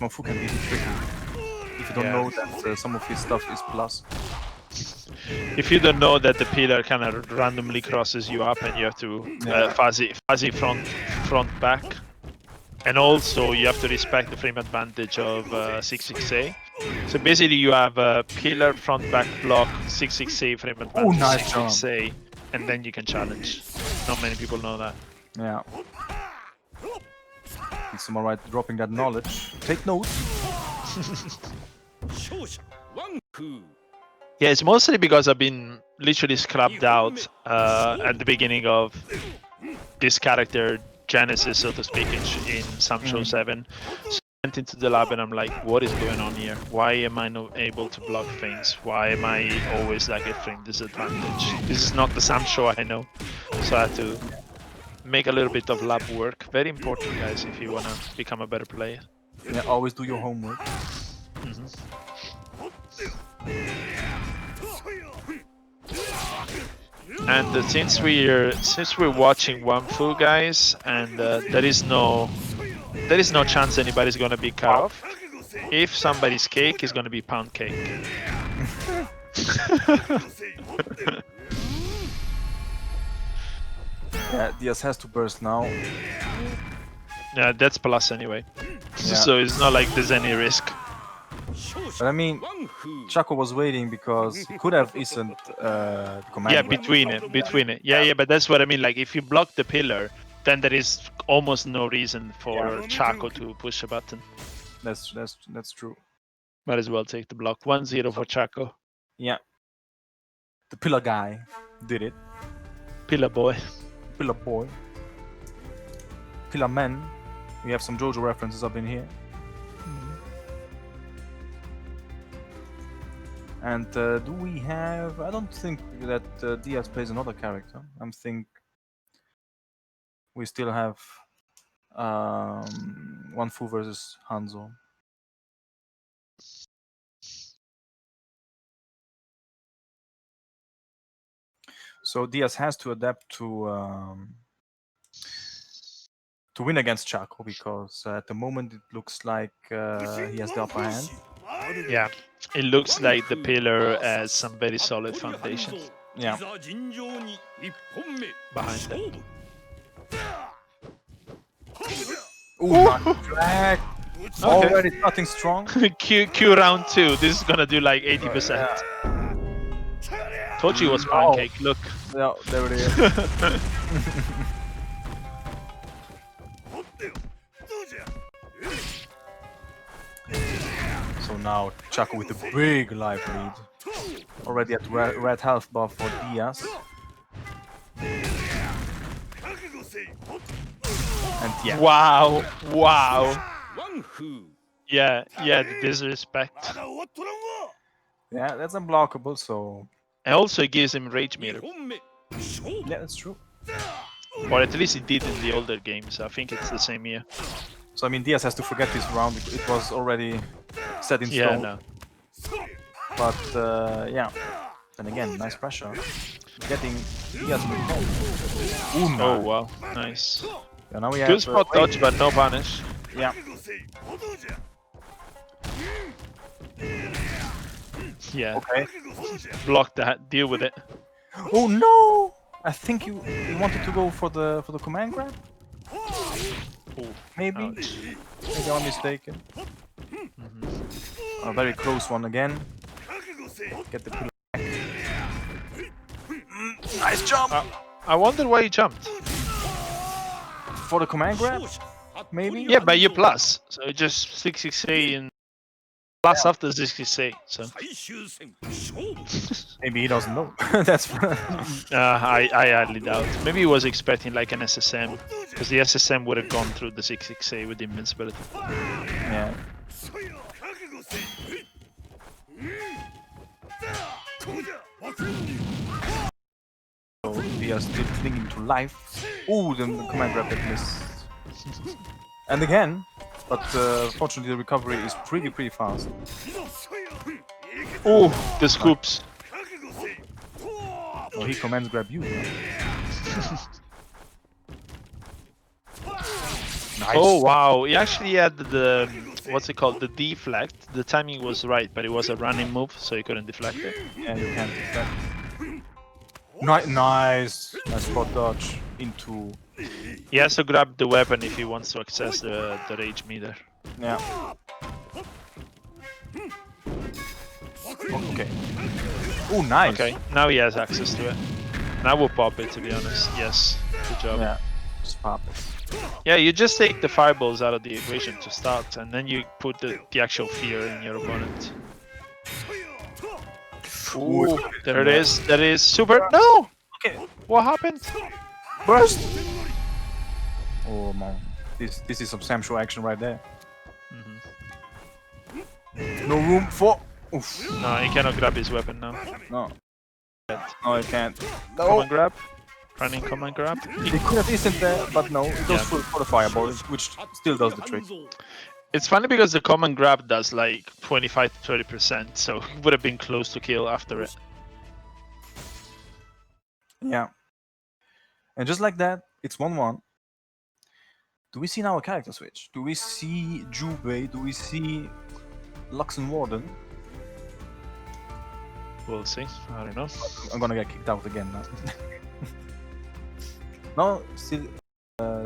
Fu can be tricky if you don't know that some of his stuff is plus.
If you don't know that the pillar kind of randomly crosses you up and you have to fuzzy front back, and also you have to respect the frame advantage of 6-6A. So basically you have a pillar front back block 6-6A frame advantage,
nice
6-6A, and then you can challenge. Not many people know that.
Yeah. It's alright dropping that knowledge. Take note.
Yeah, it's mostly because I've been literally scrubbed out at the beginning of this character Genesis, so to speak, in some show 7. So I went into the lab and I'm like, what is going on here? Why am I not able to block things? Why am I always like a frame disadvantage? This is not the Sam show I know. So I had to make a little bit of lab work. Very important, guys, if you want to become a better player.
Yeah, always do your homework.
And since we're watching Wamfu, guys, and there is no chance anybody's gonna be cut off. If somebody's cake is gonna be pound cake.
Yeah, Dyas has to burst now.
Yeah, that's plus anyway.
Yeah.
So it's not like there's any risk.
But I mean, Tchako was waiting because he could have isn't the command.
Yeah,
grab.
between it. Yeah, but that's what I mean. Like, if you block the pillar, then there is almost no reason for Tchako to push a button.
That's true.
Might as well take the block. 1-0 for Tchako.
Yeah. The pillar guy did it.
Pillar boy.
Pillar boy. Pillar man. We have some JoJo references up in here. And do we have... I don't think that Dyas plays another character. I think we still have Wamfu versus Hanzo. So Dyas has to adapt to win against Tchako, because at the moment it looks like he has the upper hand.
Yeah, it looks like the pillar has some very solid foundation.
Yeah.
Behind that.
Ooh, drag. Already starting strong.
Q round 2. This is gonna do like 80%. Told you it was pancake. Look.
Yeah, there it is. So now Tchako with a big life lead. Already at red health buff for Dyas. And yeah.
Wow. Yeah, the disrespect.
Yeah, that's unblockable, so...
And also it gives him rage meter.
Yeah, that's true.
Or at least it did in the older games. I think it's the same here.
So I mean, Dyas has to forget this round. It was already set in stone.
Yeah, no.
But yeah. Then again, nice pressure. Getting Dyas in the home. Ooh,
Oh wow, nice.
Yeah, now we have,
Good spot dodge, but no punish.
Yeah.
Yeah.
Okay.
Block that. Deal with it.
Oh no! I think you wanted to go for the command grab.
Ooh,
Maybe.
ouch.
Maybe I'm mistaken. A very close one again. Get the pillar back. Nice jump!
I wonder why you jumped.
For the command grab? Maybe?
Yeah, but you plus. So just 668 and plus after 668. So
Maybe he doesn't know. That's
I hardly doubt. Maybe he was expecting like an SSM, because the SSM would have gone through the 668 with invincibility.
yeah. So we are still clinging to life. Ooh, the command grab that missed. And again, but fortunately the recovery is pretty fast.
Oh, the scoops.
Oh, he commands grab you. Nice.
Oh wow, he actually had the what's it called, the deflect. The timing was right, but it was a running move, so he couldn't deflect it.
Yeah, you can't deflect. Nice spot dodge into.
He has to grab the weapon if he wants to access the rage meter.
Yeah. Okay. Oh, nice.
Okay, now he has access to it. Now we'll pop it, to be honest. Yes, good job.
Yeah, just pop it.
Yeah, you just take the fireballs out of the equation to start, and then you put the actual fear in your opponent. Ooh, there it is. That is super. No!
Okay,
What happened?
burst! Oh man, this is substantial action right there. No room for. Oof.
No, he cannot grab his weapon now.
No. No, I can't.
Come and grab. Running come and grab.
He could have instant there, but no, it goes for the fireball, which still does the trick.
It's funny because the command grab does like 25 to 30%, so it would have been close to kill after it.
Yeah. And just like that, it's 1-1. Do we see now a character switch? Do we see Jubei? Do we see Lux and Warden?
We'll see. I don't know.
I'm gonna get kicked out again now. No, still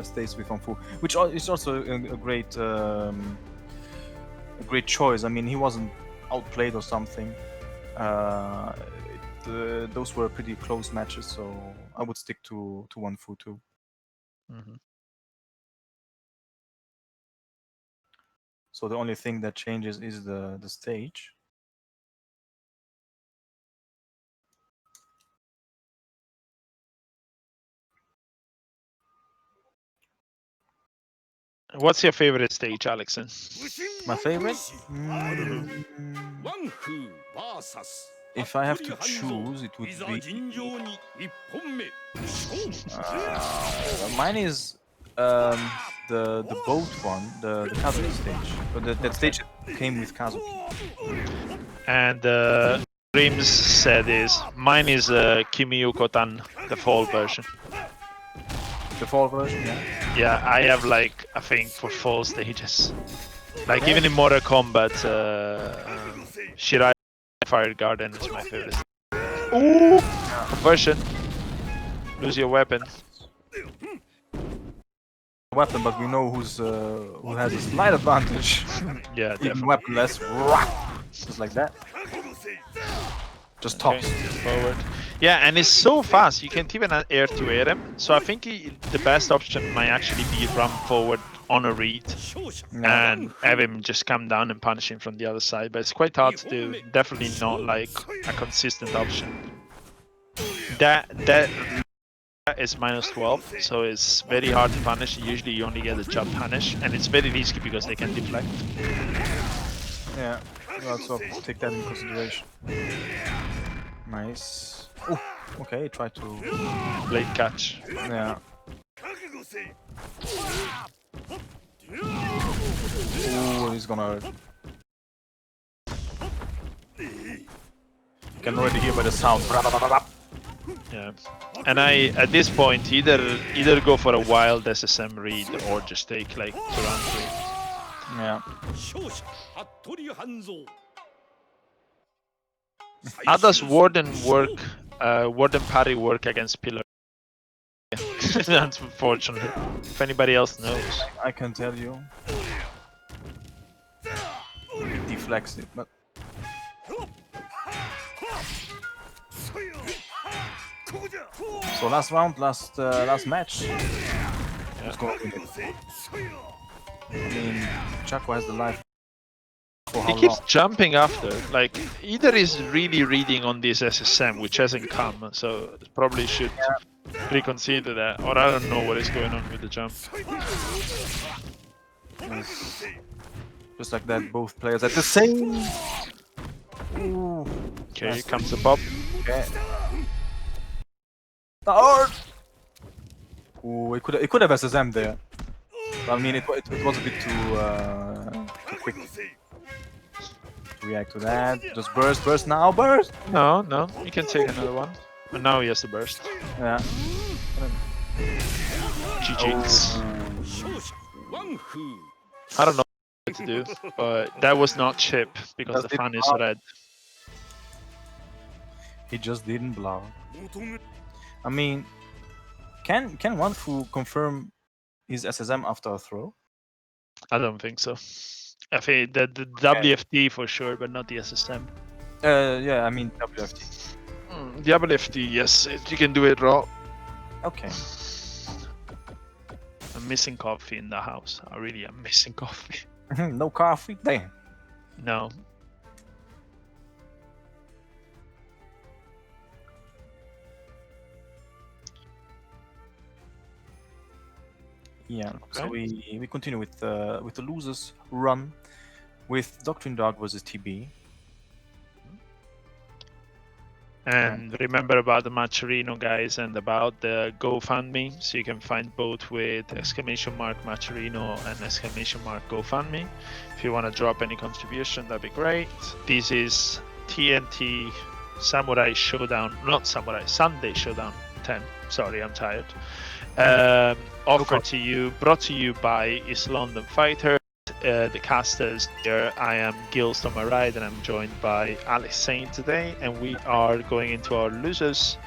stays with Fu, which is also a great choice. I mean, he wasn't outplayed or something. Those were pretty close matches, so I would stick to Fu too. So the only thing that changes is the stage.
What's your favorite stage, Alexen?
My favorite? If I have to choose, it would be. Mine is the boat one, the Kazuki stage. But that stage came with Kazuki.
And Dreams said is mine is Kimiyu Kotan, the fall version.
The fall version, yeah.
Yeah, I have like I think for fall stages. Like even in Mortal Kombat, Shirai Fire Garden is my favorite. Ooh! Conversion. Lose your weapon.
Weapon, but we know who has a slight advantage.
Yeah,
Even
definitely.
weaponless, just like that. Just tops.
Forward. Yeah, and it's so fast. You can't even air to air him. So I think the best option might actually be run forward on a read and have him just come down and punish him from the other side. But it's quite hard to do. Definitely not like a consistent option. That is -12, so it's very hard to punish. Usually you only get a jump punish, and it's very risky because they can deflect.
Yeah, you also take that into consideration. Nice. Oh, okay, try to
Blade catch.
Yeah. Oh, he's gonna. You can already hear by the sound.
Yeah, and at this point either go for a wild SSM read or just take like 2 round 3.
Yeah.
How does Warden work? Warden parry work against Pillar? That's unfortunate. If anybody else knows,
I can tell you. It deflects it, but. So last round, last match. Who's gonna win it? I mean, Tchako has the life. For
he
how
keeps
long?
jumping after. Like either he's really reading on this SSM, which hasn't come, so probably should reconsider that, or I don't know what is going on with the jump.
Yes. Just like that, both players at the same. Ooh.
Okay, here comes the pop.
Okay. Oh! Ooh, it could have SSM there. I mean, it was a bit too quick to react to that. Just burst now, burst!
No, he can take another one. And now he has to burst.
Yeah.
GG's. I don't know what to do, but that was not chip because the fan is red.
He just didn't blow. I mean, can Wanfu confirm his SSM after a throw?
I don't think so. I think the WFT for sure, but not the SSM.
Yeah, I mean WFT.
The WFT, yes, you can do it raw.
Okay.
I'm missing coffee in the house. I really am missing coffee.
No coffee? Damn.
No.
Yeah. So
Okay.
we continue with the losers run with Doctrine Dark versus TB.
And remember about the Macherino, guys, and about the GoFundMe. So you can find both with !Macherino and !GoFundMe. If you want to drop any contribution, that'd be great. This is TNT Samurai Showdown, not Samurai, Sunday Showdown 10. Sorry, I'm tired. Offered to you, brought to you by East London Fighter. The casters here. I am Gills on my right, and I'm joined by Alex Saint today, and we are going into our losers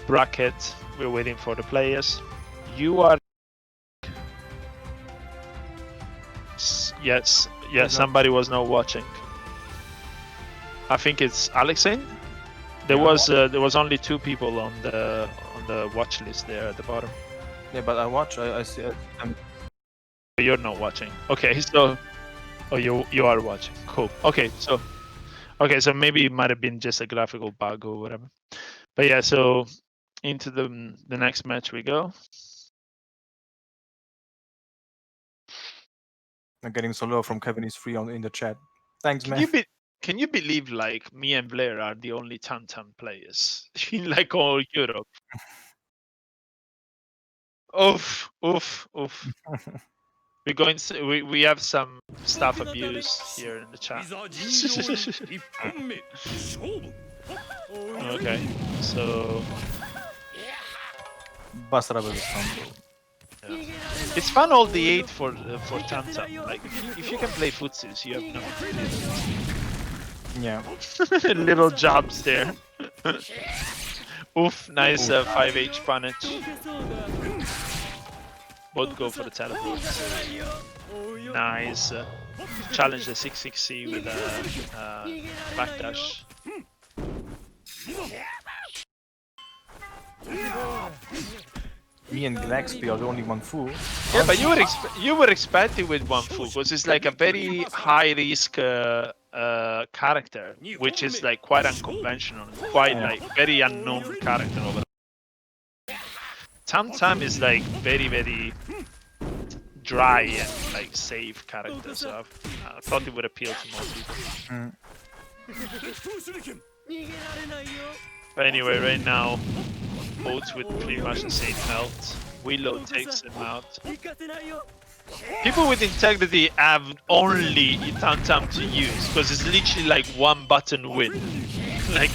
bracket. We're waiting for the players. You are yes. Somebody was not watching. I think it's Alex Saint. There was only 2 people on the watch list there at the bottom.
Yeah, but I watch. I see.
You're not watching. Okay, so you are watching. Cool. Okay, so maybe it might have been just a graphical bug or whatever. But yeah, so into the next match we go.
I'm getting so low from Kevin is free in the chat. Thanks, man.
Can you believe like me and Blair are the only Tantan players in like all Europe? Oof. We're going to, we have some staff abuse here in the chat. Okay, so
Basra versus Tantan.
yeah. It's fun all the 8 for Tantan. Like if you can play footsies, you have no.
Yeah.
Little jabs there. Oof, nice 5H punish. Both go for the teleport. Nice. Challenge the 6-6C with a backdash.
Me and Galaxy are the only one fool.
Yeah, but you were expecting with one fool because it's like a very high risk character, which is like quite unconventional, quite like very unknown character over. Tam is like very dry and like safe character, so I thought it would appeal to more people. But anyway, right now, both with pretty much the same health. Willow takes him out. People with integrity have only Tam to use because it's literally like one button win. Like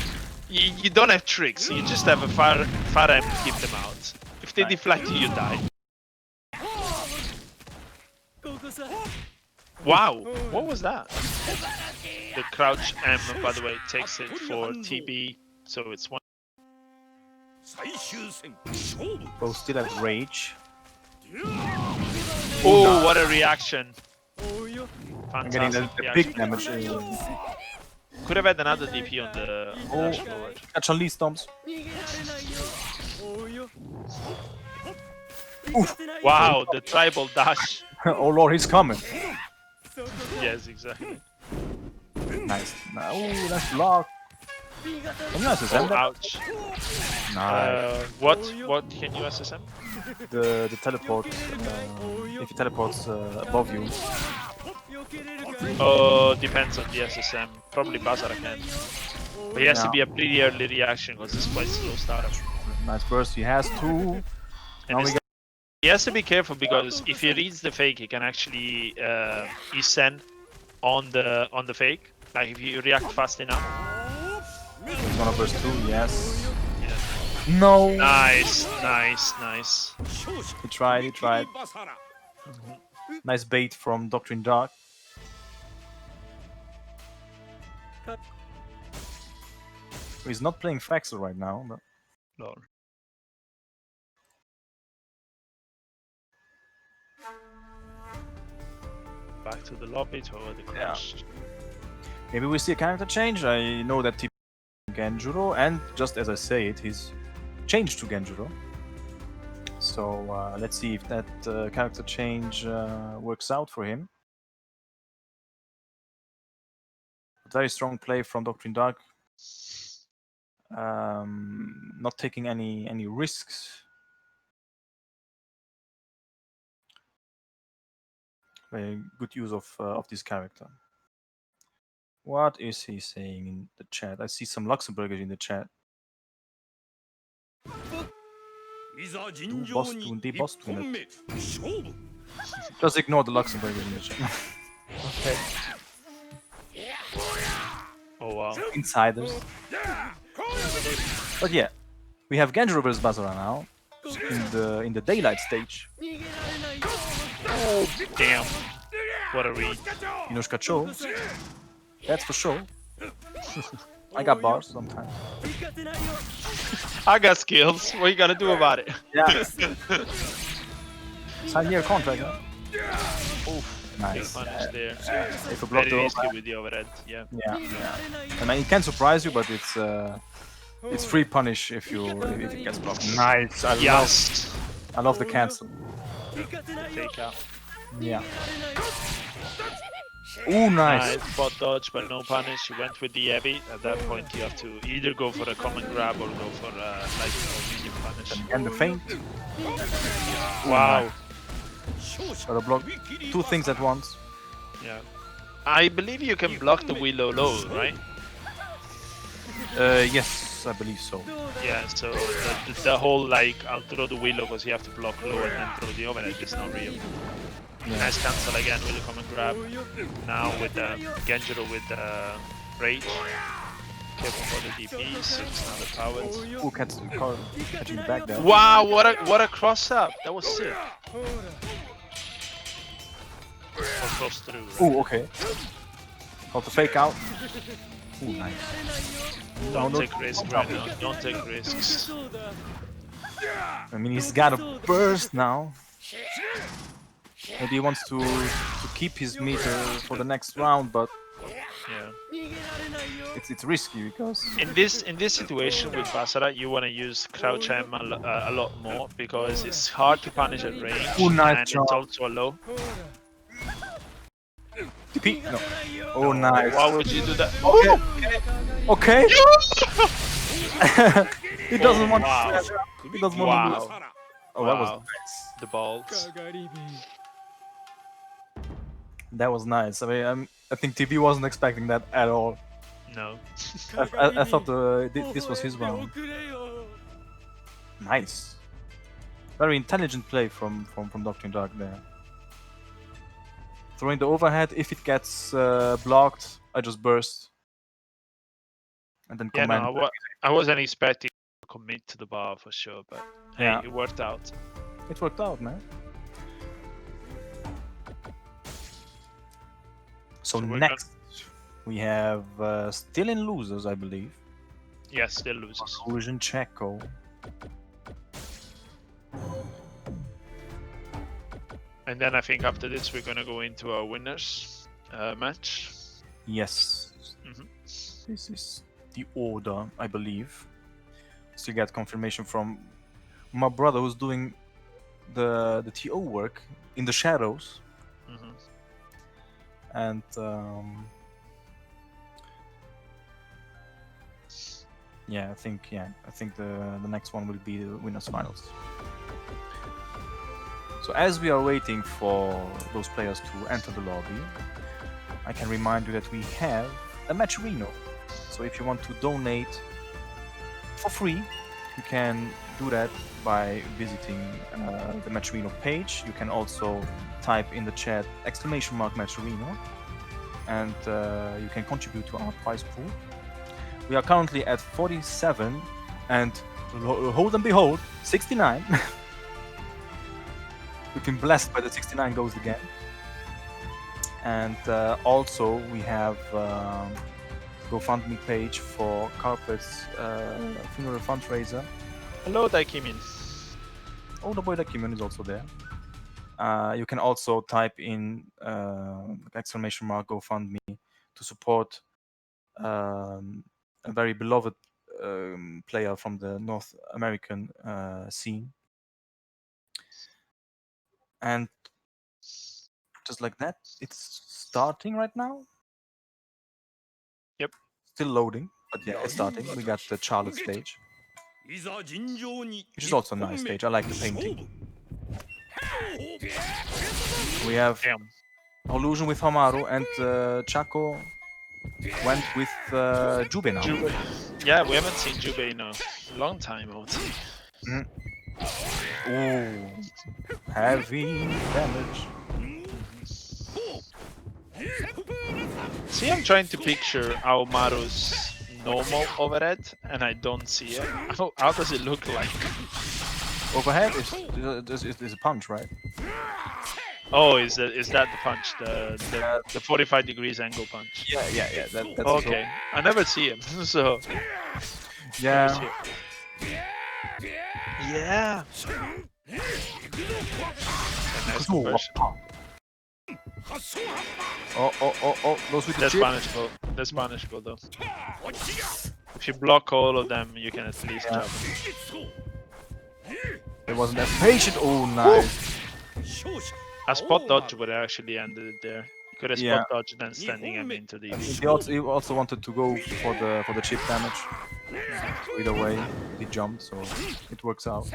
you don't have tricks, you just have a fire aim to keep them out. If they deflect you, you die. Wow, what was that? The crouch M, by the way, takes it for TB, so it's 1.
Both still have rage.
Oh, what a reaction!
I'm getting the big damage.
Could have had another DP on the dash forward.
Catch on Lee stomps.
Wow, the tribal dash.
Oh lord, he's coming.
Yes, exactly.
Nice. Oh, nice block. Can you SSM that?
Ouch.
Nice.
What can you SSM?
The teleport. If he teleports above you.
Oh, depends on the SSM. Probably Bazara can. But he has to be a pretty early reaction because it's quite slow startup.
Nice burst. He has to.
He has to be careful because if he reads the fake, he can actually send on the fake. Like if you react fast enough.
He's gonna burst too. Yes.
Yeah.
No.
Nice.
He tried. Nice bait from Doctrine Dark. He's not playing Faxel right now, but.
Lol. Back to the lobby to the crash.
Yeah. Maybe we see a character change. I know that TP Genjuro, and just as I say it, he's changed to Genjuro. So let's see if that character change works out for him. Very strong play from Doctrine Dark. Not taking any risks. very good use of this character. What is he saying in the chat? I see some Luxembourgers in the chat.
いざ尋常に
Die
一
Boston.
本目勝負
Just ignore the Luxembourgers in the chat. Okay.
Oh wow.
Insiders. But yeah, we have Genjiro vs Basara now in the daylight stage.
Oh damn. What a read.
Inoshka Cho. That's for sure. I got bars sometimes.
I got skills. What you gonna do about it?
Yeah. Sign me a contract. Huh?
Oof.
Nice.
Big punish there.
If a block
Very
the
risky
overhead.
with the overhead. Yeah.
Yeah. I mean, it can surprise you, but it's free punish if it gets blocked. Nice.
Yes.
I love the cancel.
Fake out.
Yeah. Ooh, nice.
Bot dodge, but no punish. You went with the heavy. At that point, you have to either go for a common grab or go for like medium punish.
And the feint.
Wow.
Gotta block two things at once.
Yeah. I believe you can block the willow low, right?
Yes, I believe so.
Yeah. So the whole like I'll throw the willow because you have to block low and then throw the overhead is not real.
Yeah.
Nice cancel again with the common grab. Now with the Genjiro with the rage. Careful for the DPs. It's not the powers.
Ooh, catching the back there.
Wow! What a cross up. That was sick. Or cross through. Right?
Ooh, okay. Got the fake out. Ooh, nice.
Don't take risks right now. Don't take risks.
I mean, he's got a burst now. Maybe he wants to keep his meter for the next round, but
Yeah.
it's risky because
In this situation with Basara, you want to use crouch M a lot more because it's hard to punish at range.
Ooh, nice
and
job.
it's also a low.
TP. No. Oh, nice.
Why would you do that?
Okay. He doesn't want.
Wow.
He doesn't want to do
Wow.
it. Oh, that was
Wow. The balls.
that was nice. I mean, I think TB wasn't expecting that at all.
No.
I thought this was his round. Nice. Very intelligent play from Doctrine Dark there. Throwing the overhead, if it gets blocked, I just burst. And then
Yeah,
command.
no, I wasn't expecting to commit to the bar for sure, but hey,
Yeah.
it worked out.
It worked out, man. So
So we're
next, we have still in losers, I believe.
Yes, still loses.
Hollusion Tchako.
And then I think after this we're gonna go into our winners match.
Yes.
Mhm.
This is the order, I believe. Still get confirmation from my brother who's doing the TO work in the shadows.
Mhm.
And I think the next one will be the winners finals. So as we are waiting for those players to enter the lobby, I can remind you that we have a Matcherino. So if you want to donate for free, you can do that by visiting the Matcherino page. You can also type in the chat !Matcherino, and you can contribute to our prize pool. We are currently at 47, and hold and behold, 69. We've been blessed by the 69 goals again. And also we have GoFundMe page for Carpet's funeral fundraiser.
Hello, Daikimin.
Oh, the boy Dakiman is also there. You can also type in !GoFundMe to support a very beloved player from the North American scene. And just like that, it's starting right now.
Yep.
Still loading, but yeah, it's starting. We got the Charlotte stage,
いざ尋常に
which is also a nice stage. I like the painting. We have
Damn.
Hollusion with Hamaru, and Tchako went with Jube now.
Jube. Yeah, we haven't seen Jube in a long time, I would say.
Ooh, heavy damage.
See, I'm trying to picture Aomaru's normal overhead, and I don't see it. How does it look like?
Overhead is a punch, right?
Oh, is that the punch? The 45 degrees angle punch?
Yeah. That's
Okay, I never see him, so...
Yeah.
Yeah. A nice conversion.
Oh, those with the
That's
chip.
punishable. That's punishable though. If you block all of them, you can at least jump.
It wasn't that patient. Oh, nice.
A spot dodge would have actually ended it there. You could have spot dodge and then standing him into the...
He also wanted to go for the chip damage. So either way, he jumped, so it works out.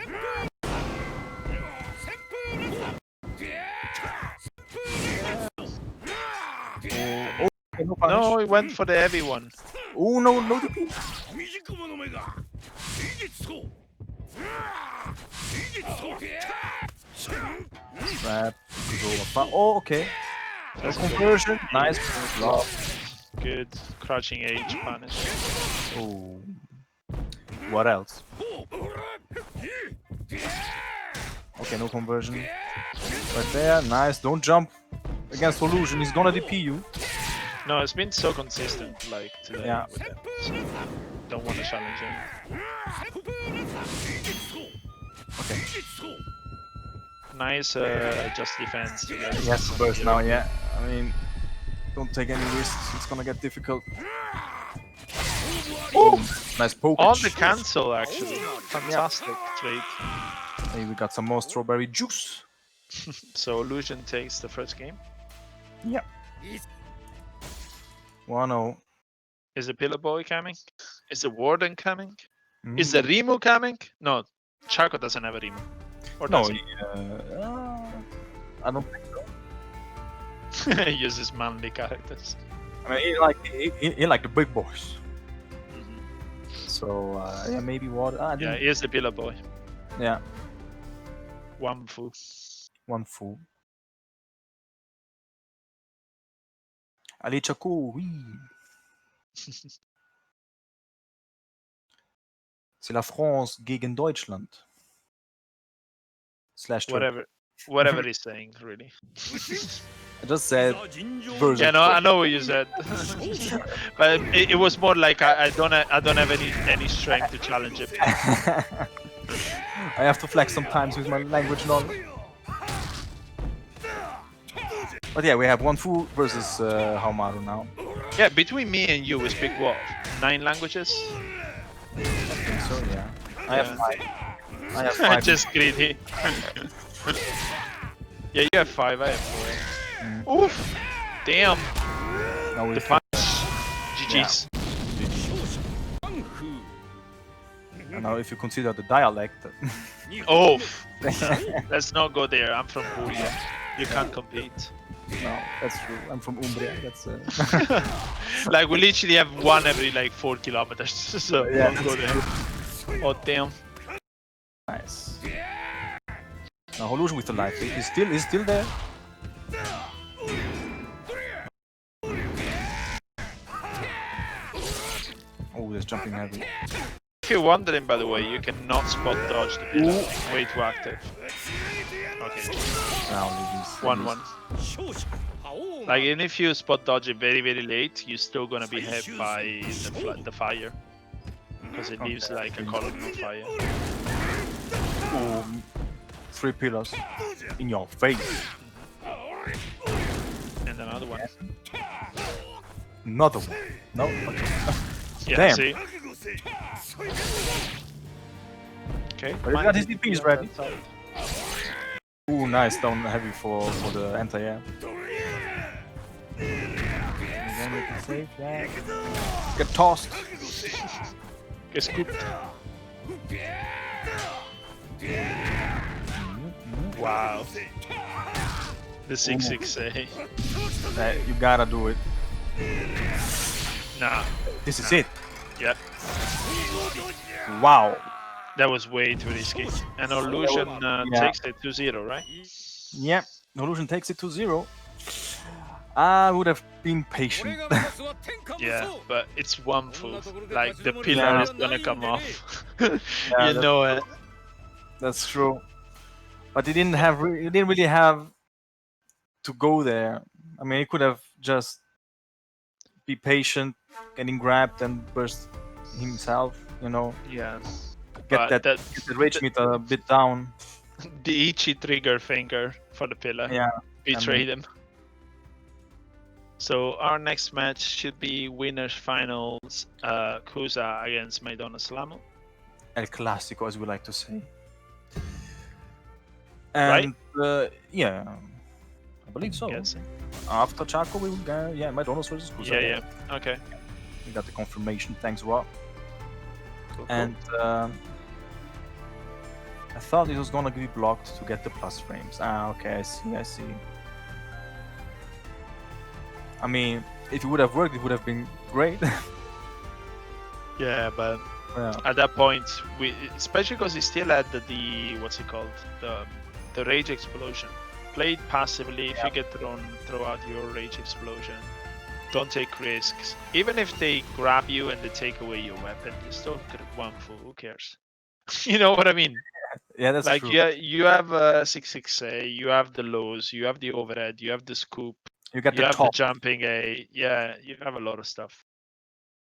Oh,
no, he went for the heavy one.
Oh no, DP. Trap. Oh, okay. That's conversion. Nice.
Good. Crouching H punish.
Oh. What else? Okay, no conversion. Right there. Nice. Don't jump against Hollusion. He's gonna DP you.
No, it's been so consistent, like, today.
Yeah.
With them, so don't want to challenge him.
Okay.
Nice just defense.
Yes, burst now, yeah. I mean, don't take any risks. It's gonna get difficult. Oh, nice poke.
On the cancel, actually. Fantastic trade.
Hey, we got some more strawberry juice.
So Illusion takes the first game.
Yeah. 1-0.
Is the Pillar Boy coming? Is the Warden coming? Is the Rimu coming? No, Tchako doesn't have a Rimu. Or
No,
does he?
I don't think so.
He uses manly characters.
I mean, he like the big boys. So, yeah, maybe water.
Yeah, he is the Pillar Boy.
Yeah.
One fool.
One fool. Allez, Tchako, oui. C'est la France gegen Deutschland. /
Whatever he's saying, really.
I just said version.
Yeah, no, I know what you said, but it was more like I don't have any strength to challenge him.
I have to flex sometimes with my language knowledge. But yeah, we have one fool versus Hamaru now.
Yeah, between me and you, we speak what? 9 languages?
I think so, yeah. I have 5. I have 5.
Just greedy. Yeah, you have 5, I have 4. Oof! Damn!
Now
The punch. GG's.
And now if you consider the dialect...
Oh! Let's not go there, I'm from Korea. You can't compete.
No, that's true. I'm from Umbria. That's
like we literally have one every like 4 kilometers, so
yeah,
don't go there. Oh damn!
Nice. Now Hollusion with the life lead. He's still there. Oh, there's jumping heavy.
If you're wondering, by the way, you cannot spot dodge the pillar. Way too active. Okay.
Now
1-1. Like, even if you spot dodge it very late, you're still gonna be hit by the fire. Because it leaves like a column of fire.
Ooh, 3 pillars in your face.
And another one.
Another one. No? Okay.
Yeah,
Damn.
see? Okay.
But he got his DPs ready. Ooh, nice down heavy for the anti-air. Get tossed.
Get scooped. Wow. The 6-6A.
You gotta do it.
Nah.
This is it.
Yep.
Wow.
That was way too risky. And Hollusion takes it 2-0, right?
Yeah. Hollusion takes it to 0. I would have been patient.
Yeah, but it's one move. Like the pillar is gonna come off. You
that's
know it.
That's true. But he didn't really have to go there. I mean, he could have just be patient, getting grabbed and burst himself. You know,
Yeah.
get
But
the rage meter a bit down.
The Ichi trigger finger for the pillar.
Yeah.
Betrayed him. So our next match should be winners finals. Kusa against Maydonozlamu.
El Clásico, as we like to say. And yeah, I believe so.
Yes.
After Tchako, we will get Maydonozlamu versus Kusa.
Yeah. Okay.
We got the confirmation. Thanks, Rob.
Cool.
And I thought it was gonna be blocked to get the plus frames. Okay, I see. I mean, if it would have worked, it would have been great.
Yeah, but
Yeah.
at that point, especially because he still had the what's it called, the rage explosion. Play it passively. If you get thrown, throw out your rage explosion. Don't take risks. Even if they grab you and they take away your weapon, you still get one full. Who cares? You know what I mean?
Yeah, that's
Like
true.
you have a 6-6A, you have the lows, you have the overhead, you have the scoop,
You get
you
the
have
top.
the jumping A. Yeah, you have a lot of stuff.